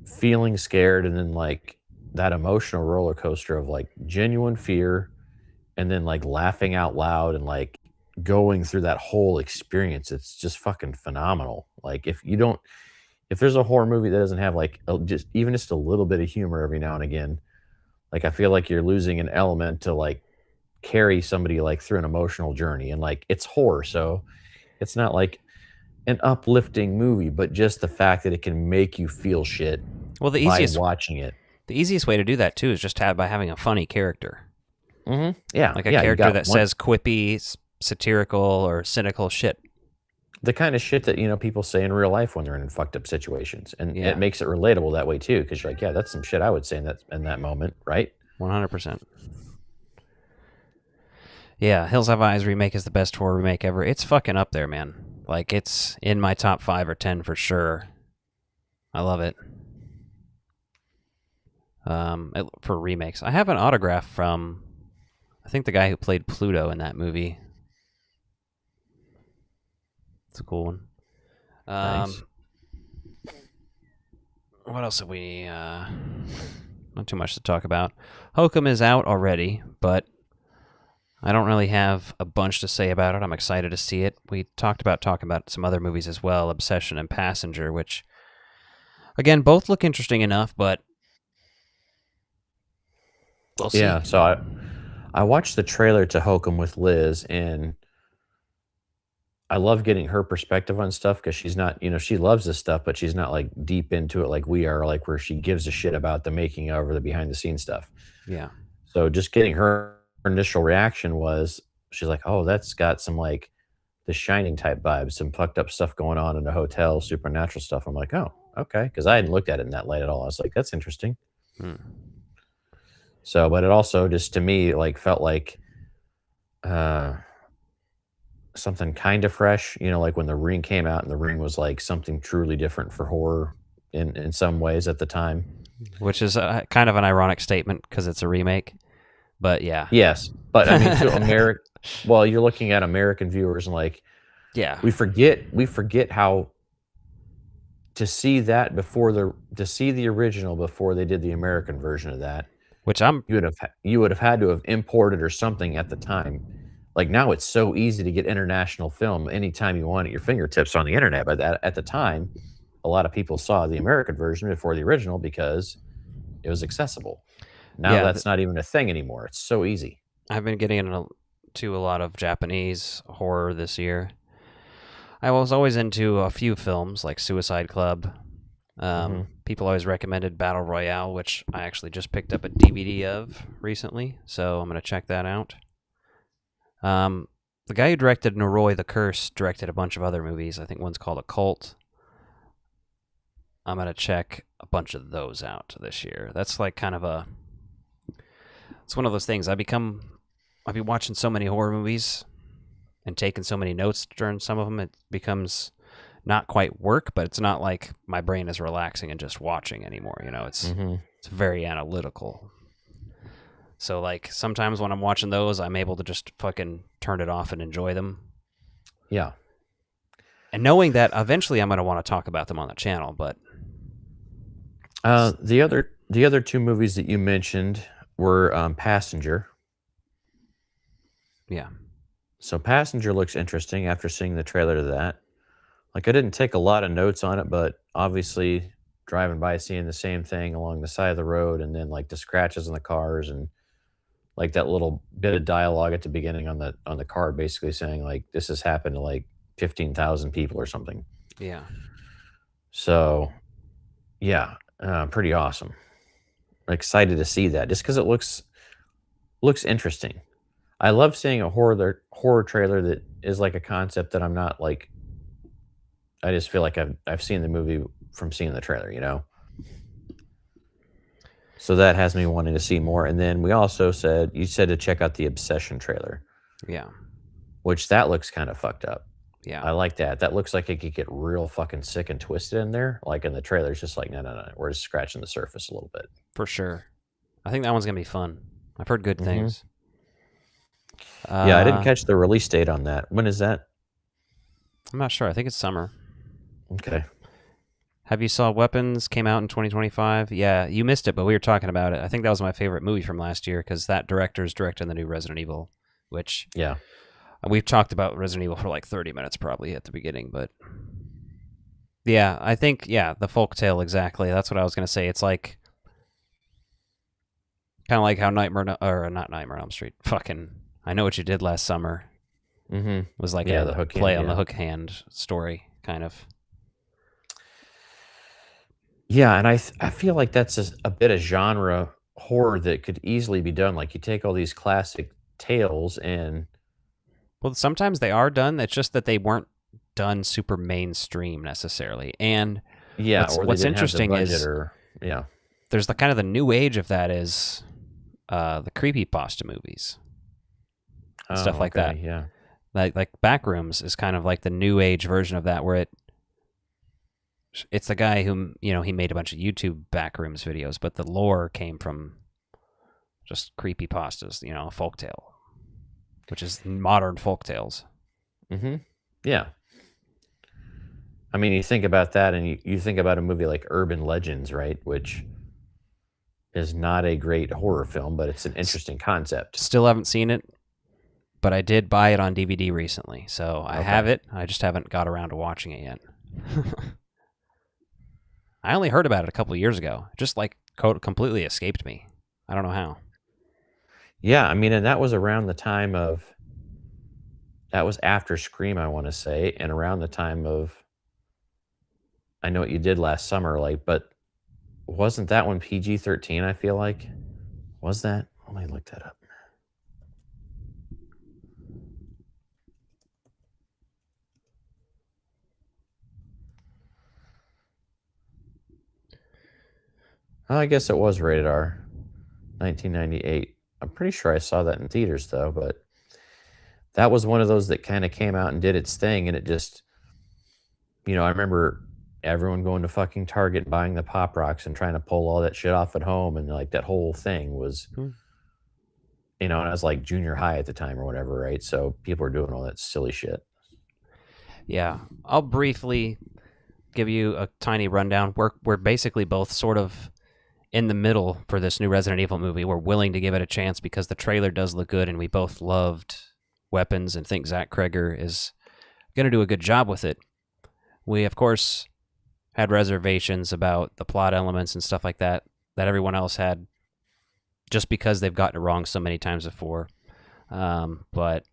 feeling scared, and then like that emotional roller coaster of like genuine fear, and then like laughing out loud and like going through that whole experience. It's just fucking phenomenal. Like if there's a horror movie that doesn't have like just a little bit of humor every now and again, like I feel like you're losing an element to like carry somebody like through an emotional journey. And like it's horror, so it's not like an uplifting movie, but just the fact that it can make you feel shit by watching it. The easiest way to do that too is just by having a funny character. Mm-hmm. Yeah, like a character that says quippy, satirical, or cynical shit. The kind of shit that people say in real life when they're in fucked up situations, and it makes it relatable that way too. Because you're like, yeah, that's some shit I would say in that moment, right? 100%. Yeah, Hills Have Eyes remake is the best horror remake ever. It's fucking up there, man. Like it's in my top 5 or 10 for sure. I love it. For remakes, I have an autograph from, I think, the guy who played Pluto in that movie. It's a cool one. Nice. What else have we? Not too much to talk about. Hokum is out already, but I don't really have a bunch to say about it. I'm excited to see it. We talked about talking about some other movies as well, Obsession and Passenger, which, again, both look interesting enough, but we'll see. Yeah, so I watched the trailer to Hokum with Liz, and I love getting her perspective on stuff because she's not, she loves this stuff, but she's not like deep into it like we are, like where she gives a shit about the making of or the behind the scenes stuff. Yeah. So just getting her initial reaction was she's like, "Oh, that's got some like the Shining type vibes, some fucked up stuff going on in a hotel, supernatural stuff." I'm like, "Oh, okay," because I hadn't looked at it in that light at all. I was like, "That's interesting." Hmm. So, but it also just to me like felt like uh something kind of fresh, like when The Ring came out and The Ring was like something truly different for horror in some ways at the time. Which is kind of an ironic statement because it's a remake. But yeah. Yes, but I mean to America, well, you're looking at American viewers and like Yeah. we forget how to see that to see the original before they did the American version of that. Which I'm You would have had to have imported or something at the time. Like now it's so easy to get international film anytime you want at your fingertips on the internet, but at the time, a lot of people saw the American version before the original because it was accessible. Now yeah. that's not even a thing anymore. It's so easy. I've been getting into a lot of Japanese horror this year. I was always into a few films like Suicide Club. People always recommended Battle Royale, which I actually just picked up a DVD of recently, so I'm going to check that out. The guy who directed Noroi the Curse directed a bunch of other movies. I think one's called Occult. I'm going to check a bunch of those out this year. That's like kind of it's one of those things. I've been watching so many horror movies and taking so many notes during some of them, it becomes not quite work, but it's not like my brain is relaxing and just watching anymore. It's very analytical. So like sometimes when I'm watching those, I'm able to just fucking turn it off and enjoy them. Yeah. And knowing that eventually I'm going to want to talk about them on the channel, but the other two movies that you mentioned were Passenger. yeah. So Passenger looks interesting after seeing the trailer to that. Like I didn't take a lot of notes on it, but obviously driving by seeing the same thing along the side of the road and then like the scratches on the cars and like that little bit of dialogue at the beginning on the card basically saying like this has happened to like 15,000 people or something. Yeah. So yeah, pretty awesome. Excited to see that just because it looks interesting. I love seeing a horror trailer that is like a concept that I'm not like. I just feel like I've seen the movie from seeing the trailer. So that has me wanting to see more. And then you said to check out the Obsession trailer, Yeah. which that looks kind of fucked up. Yeah. I like that. That looks like it could get real fucking sick and twisted in there. Like in the trailer, it's just like no, we're just scratching the surface a little bit. For sure. I think that one's going to be fun. I've heard good things. Yeah, I didn't catch the release date on that. When is that? I'm not sure. I think it's summer. Okay. Have you saw Weapons? Came out in 2025. Yeah, you missed it, but we were talking about it. I think that was my favorite movie from last year because that director's directing the new Resident Evil, which yeah, we've talked about Resident Evil for like 30 minutes probably at the beginning, but yeah, I think the folktale exactly. That's what I was gonna say. It's like kind of like how not Nightmare on Elm Street. Fucking, I Know What You Did Last Summer. Was like the hook play hand, on the hook hand story, kind of. Yeah, and I feel like that's a bit of genre horror that could easily be done. Like you take all these classic tales and Well, sometimes they are done. It's just that they weren't done super mainstream necessarily. And what's interesting is there's the kind of the new age of that is the creepypasta movies and stuff like that. Yeah, like Backrooms is kind of like the new age version of that, where it's the guy who he made a bunch of YouTube Backrooms videos, but the lore came from just creepypastas, a folktale, which is modern folktales. Yeah. I mean, you think about that, and you think about a movie like Urban Legends, right? Which is not a great horror film, but it's an interesting concept. Still haven't seen it, but I did buy it on DVD recently, so I have it. I just haven't got around to watching it yet. I only heard about it a couple of years ago. It just like completely escaped me. I don't know how. Yeah, I mean, and that was around the time of that was after Scream, I want to say, and around the time of I Know What You Did Last Summer, like, but wasn't that one PG-13, I feel like? Was that? Let me look that up. Oh, I guess it was rated R, 1998. I'm pretty sure I saw that in theaters, though, but that was one of those that kind of came out and did its thing, and it just, I remember everyone going to fucking Target and buying the Pop Rocks and trying to pull all that shit off at home, and like that whole thing was, and I was like junior high at the time or whatever, right? So people were doing all that silly shit. Yeah, I'll briefly give you a tiny rundown. We're basically both sort of in the middle for this new Resident Evil movie. We're willing to give it a chance because the trailer does look good, and we both loved Weapons and think Zach Cregger is going to do a good job with it. We, of course, had reservations about the plot elements and stuff like that everyone else had, just because they've gotten it wrong so many times before. But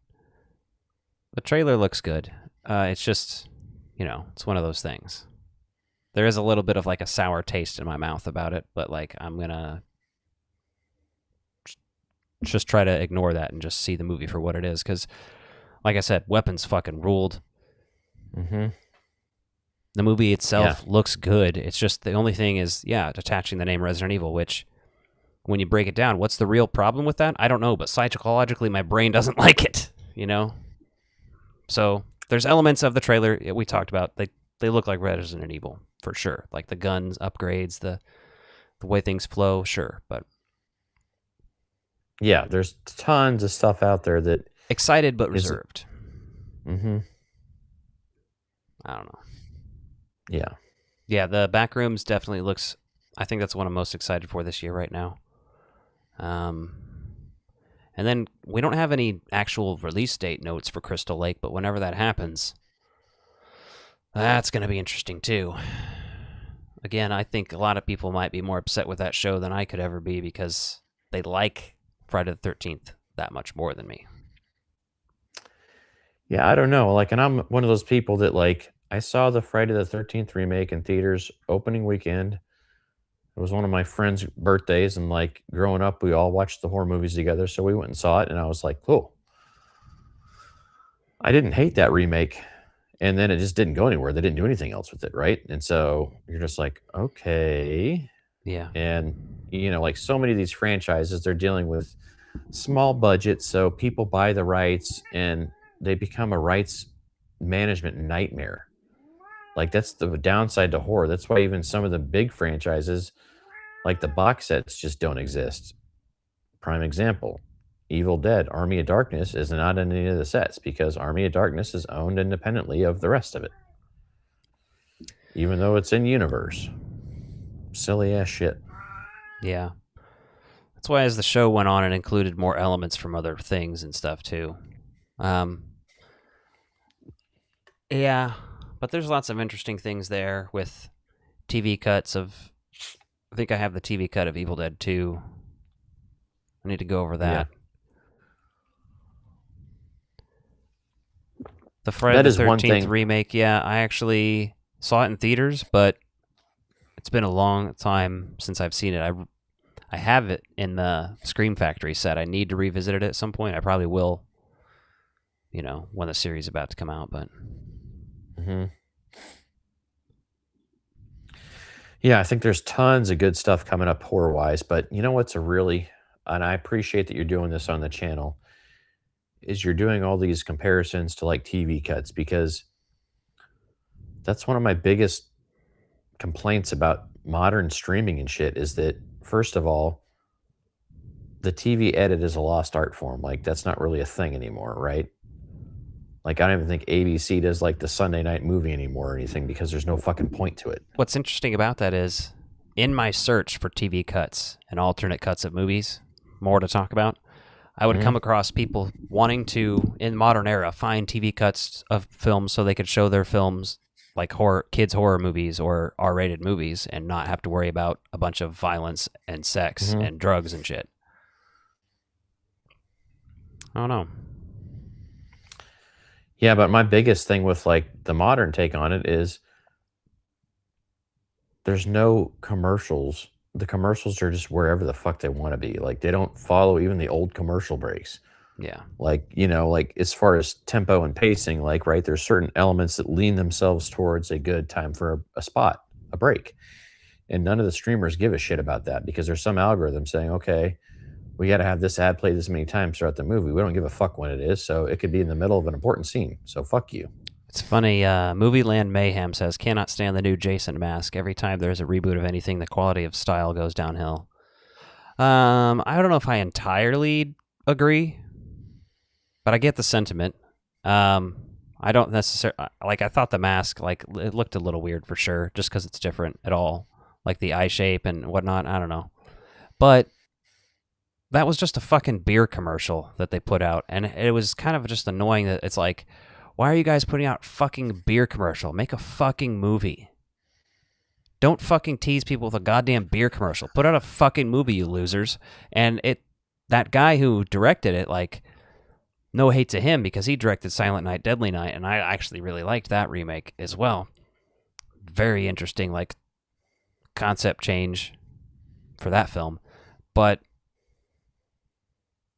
the trailer looks good. It's just, it's one of those things. There is a little bit of like a sour taste in my mouth about it, but like I'm going to just try to ignore that and just see the movie for what it is. Because, like I said, Weapons fucking ruled. Mm-hmm. The movie itself looks good. It's just the only thing is, attaching the name Resident Evil, which when you break it down, what's the real problem with that? I don't know, but psychologically, my brain doesn't like it, So there's elements of the trailer we talked about. They look like Resident Evil, for sure. Like the guns, upgrades, the way things flow, sure. But yeah, there's tons of stuff out there that... Excited but reserved. Mm-hmm. I don't know. Yeah. Yeah, the Backrooms definitely looks... I think that's what I'm most excited for this year right now. And then we don't have any actual release date notes for Crystal Lake, but whenever that happens, that's going to be interesting too. Again, I think a lot of people might be more upset with that show than I could ever be because they like Friday the 13th that much more than me. Yeah, I don't know. Like, and I'm one of those people that, like, I saw the Friday the 13th remake in theaters opening weekend. It was one of my friend's birthdays, and like growing up, we all watched the horror movies together. So we went and saw it, and I was like, cool. I didn't hate that remake. And then it just didn't go anywhere. They didn't do anything else with it, right? And so you're just like, okay. Yeah. And, like so many of these franchises, they're dealing with small budgets. So people buy the rights, and they become a rights management nightmare. Like, that's the downside to horror. That's why even some of the big franchises, like the box sets, just don't exist. Prime example, Evil Dead, Army of Darkness is not in any of the sets because Army of Darkness is owned independently of the rest of it. Even though it's in universe. Silly ass shit. Yeah. That's why as the show went on, it included more elements from other things and stuff too. Yeah, but there's lots of interesting things there with TV cuts of... I think I have the TV cut of Evil Dead 2. I need to go over that. Yeah. The Friday the 13th remake, I actually saw it in theaters, but it's been a long time since I've seen it. I have it in the Scream Factory set. I need to revisit it at some point. I probably will, when the series is about to come out, but... Mm-hmm. Yeah, I think there's tons of good stuff coming up horror-wise, but you know what's and I appreciate that you're doing this on the channel, is you're doing all these comparisons to like TV cuts, because that's one of my biggest complaints about modern streaming and shit is that, first of all, the TV edit is a lost art form. Like, that's not really a thing anymore, right? Like, I don't even think ABC does like the Sunday night movie anymore or anything because there's no fucking point to it. What's interesting about that is, in my search for TV cuts and alternate cuts of movies, more to talk about, I would come across people wanting to, in modern era, find TV cuts of films so they could show their films like kids' horror movies or R-rated movies and not have to worry about a bunch of violence and sex and drugs and shit. I don't know. Yeah, but my biggest thing with like the modern take on it is there's no commercials. The commercials are just wherever the fuck they want to be. Like they don't follow even the old commercial breaks. Yeah. Like, like as far as tempo and pacing, like, right, there's certain elements that lean themselves towards a good time for a spot, a break. And none of the streamers give a shit about that because there's some algorithm saying, okay, we got to have this ad play this many times throughout the movie. We don't give a fuck when it is. So it could be in the middle of an important scene. So fuck you. It's funny, Movie Land Mayhem says, cannot stand the new Jason mask. Every time there's a reboot of anything, the quality of style goes downhill. I don't know if I entirely agree, but I get the sentiment. I don't necessarily, like, I thought the mask, like, it looked a little weird for sure, just because it's different at all. Like the eye shape and whatnot, I don't know. But that was just a fucking beer commercial that they put out, and it was kind of just annoying that it's like, why are you guys putting out fucking beer commercial? Make a fucking movie. Don't fucking tease people with a goddamn beer commercial. Put out a fucking movie, you losers. And that guy who directed it, like, no hate to him because he directed Silent Night, Deadly Night, and I actually really liked that remake as well. Very interesting, like, concept change for that film. But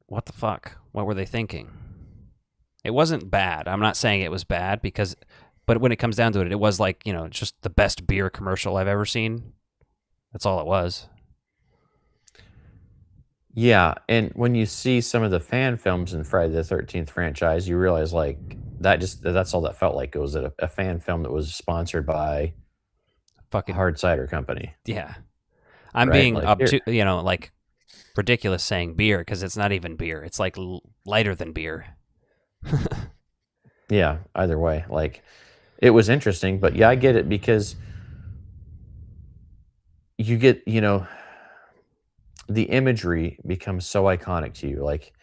what the fuck? What were they thinking? It wasn't bad. I'm not saying it was bad but when it comes down to it, it was like, just the best beer commercial I've ever seen. That's all it was. Yeah. And when you see some of the fan films in Friday the 13th franchise, you realize like that's all that felt like. It was a fan film that was sponsored by a Fucking, hard cider company. yeah. I'm Right? being Like here. like ridiculous saying beer because it's not even beer. It's like lighter than beer. Yeah, either way. Like it was interesting, but yeah, I get it because you get, the imagery becomes so iconic to you. Like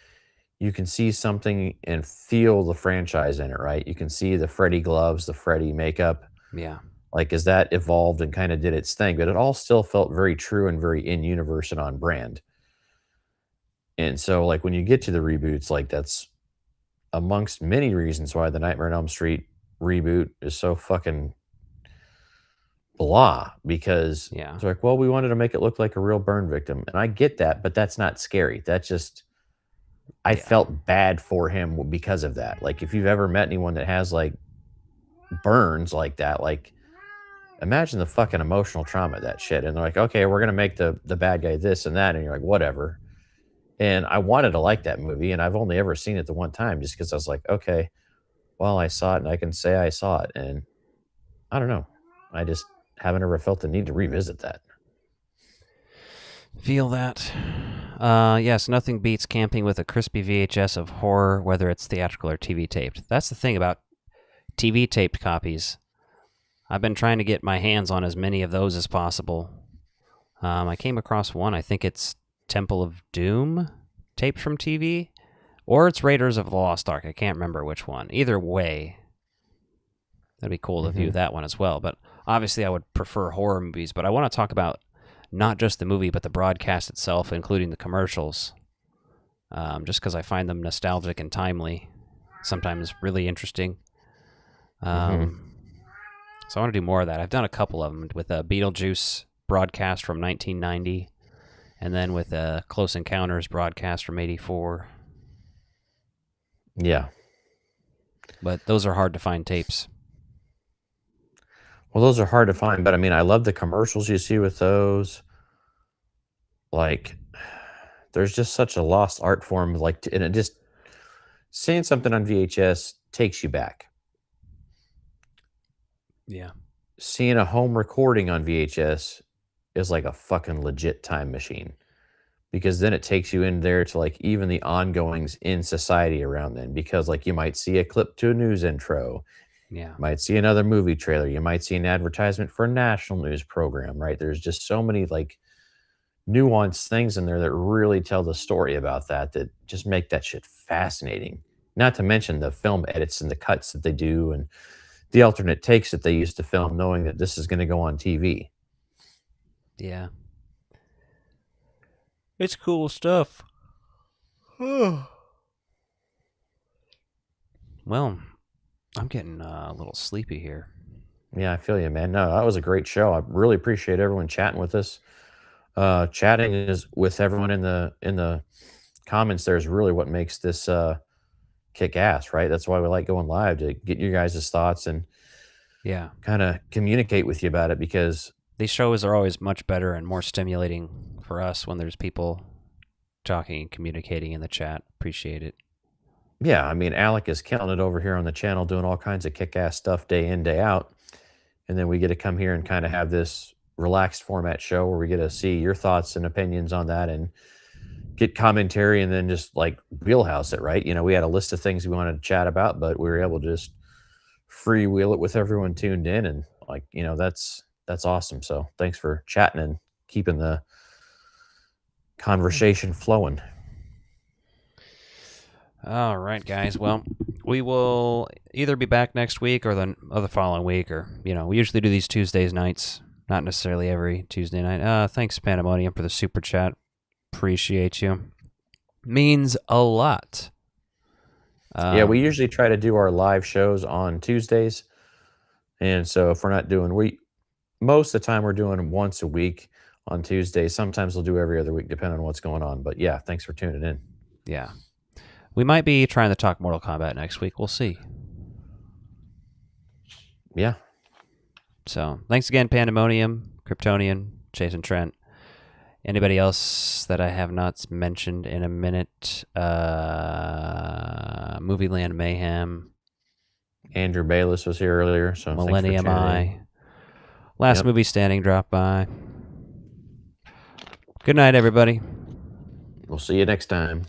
you can see something and feel the franchise in it, right? You can see the Freddy gloves, the Freddy makeup, Yeah. like as that evolved and kind of did its thing, but it all still felt very true and very in universe and on brand. And so like when you get to the reboots, like that's amongst many reasons why the Nightmare on Elm Street reboot is so fucking blah because Yeah. it's like, well, we wanted to make it look like a real burn victim. And I get that, but that's not scary. That just I Yeah. felt bad for him because of that. Like if you've ever met anyone that has like burns like that, like imagine the fucking emotional trauma of that shit. And they're like, okay, we're gonna make the bad guy this and that, and you're like, whatever. And I wanted to like that movie, and I've only ever seen it the one time just because I was like, okay, well, I saw it and I can say I saw it. And I don't know. I just haven't ever felt the need to revisit that. Feel that. Yes, nothing beats camping with a crispy VHS of horror, whether it's theatrical or TV taped. That's the thing about TV taped copies. I've been trying to get my hands on as many of those as possible. I came across one, I think it's Temple of Doom, taped from TV, or it's Raiders of the Lost Ark. I can't remember which one. Either way, that'd be cool to view that one as well. But obviously, I would prefer horror movies. But I want to talk about not just the movie, but the broadcast itself, including the commercials, just because I find them nostalgic and timely, sometimes really interesting. So I want to do more of that. I've done a couple of them with a Beetlejuice broadcast from 1990, and then with a Close Encounters broadcast from 84. Yeah. But those are hard to find tapes. Well, those are hard to find, but I mean, I love the commercials you see with those. Like, there's just such a lost art form. Like, and it just seeing something on VHS takes you back. Yeah. Seeing a home recording on VHS is like a fucking legit time machine because then it takes you in there to like even the ongoings in society around then. Because like you might see a clip to a news intro, Yeah. you might see another movie trailer, you might see an advertisement for a national news program, right? There's just so many like nuanced things in there that really tell the story about that just make that shit fascinating. Not to mention the film edits and the cuts that they do and the alternate takes that they use to film, knowing that this is going to go on TV. Yeah. It's cool stuff. Well, I'm getting a little sleepy here. Yeah, I feel you, man. No, that was a great show. I really appreciate everyone chatting with us. Chatting is with everyone in the comments. There is really what makes this kick ass, right? That's why we like going live, to get you guys' thoughts and Yeah. kind of communicate with you about it, because These shows are always much better and more stimulating for us when there's people talking and communicating in the chat. Appreciate it. yeah, I mean, Alec is killing it over here on the channel, doing all kinds of kick ass stuff day in, day out. And then we get to come here and kind of have this relaxed format show where we get to see your thoughts and opinions on that and get commentary, and then just like wheelhouse it, right? We had a list of things we wanted to chat about, but we were able to just freewheel it with everyone tuned in, and like, that's awesome. So thanks for chatting and keeping the conversation flowing. All right, guys. Well, we will either be back next week or the following week, or we usually do these Tuesdays nights, not necessarily every Tuesday night. Thanks, Pandemonium, for the super chat. Appreciate you. Means a lot. Yeah, we usually try to do our live shows on Tuesdays, and so if we're not doing most of the time we're doing them once a week on Tuesdays. Sometimes we'll do every other week, depending on what's going on. But yeah, thanks for tuning in. Yeah. We might be trying to talk Mortal Kombat next week. We'll see. Yeah. So thanks again, Pandemonium, Kryptonian, Chase and Trent. Anybody else that I have not mentioned in a minute? Movie Land Mayhem. Andrew Bayless was here earlier. So Millennium Eye. Last Movie Standing dropped by. Good night, everybody. We'll see you next time.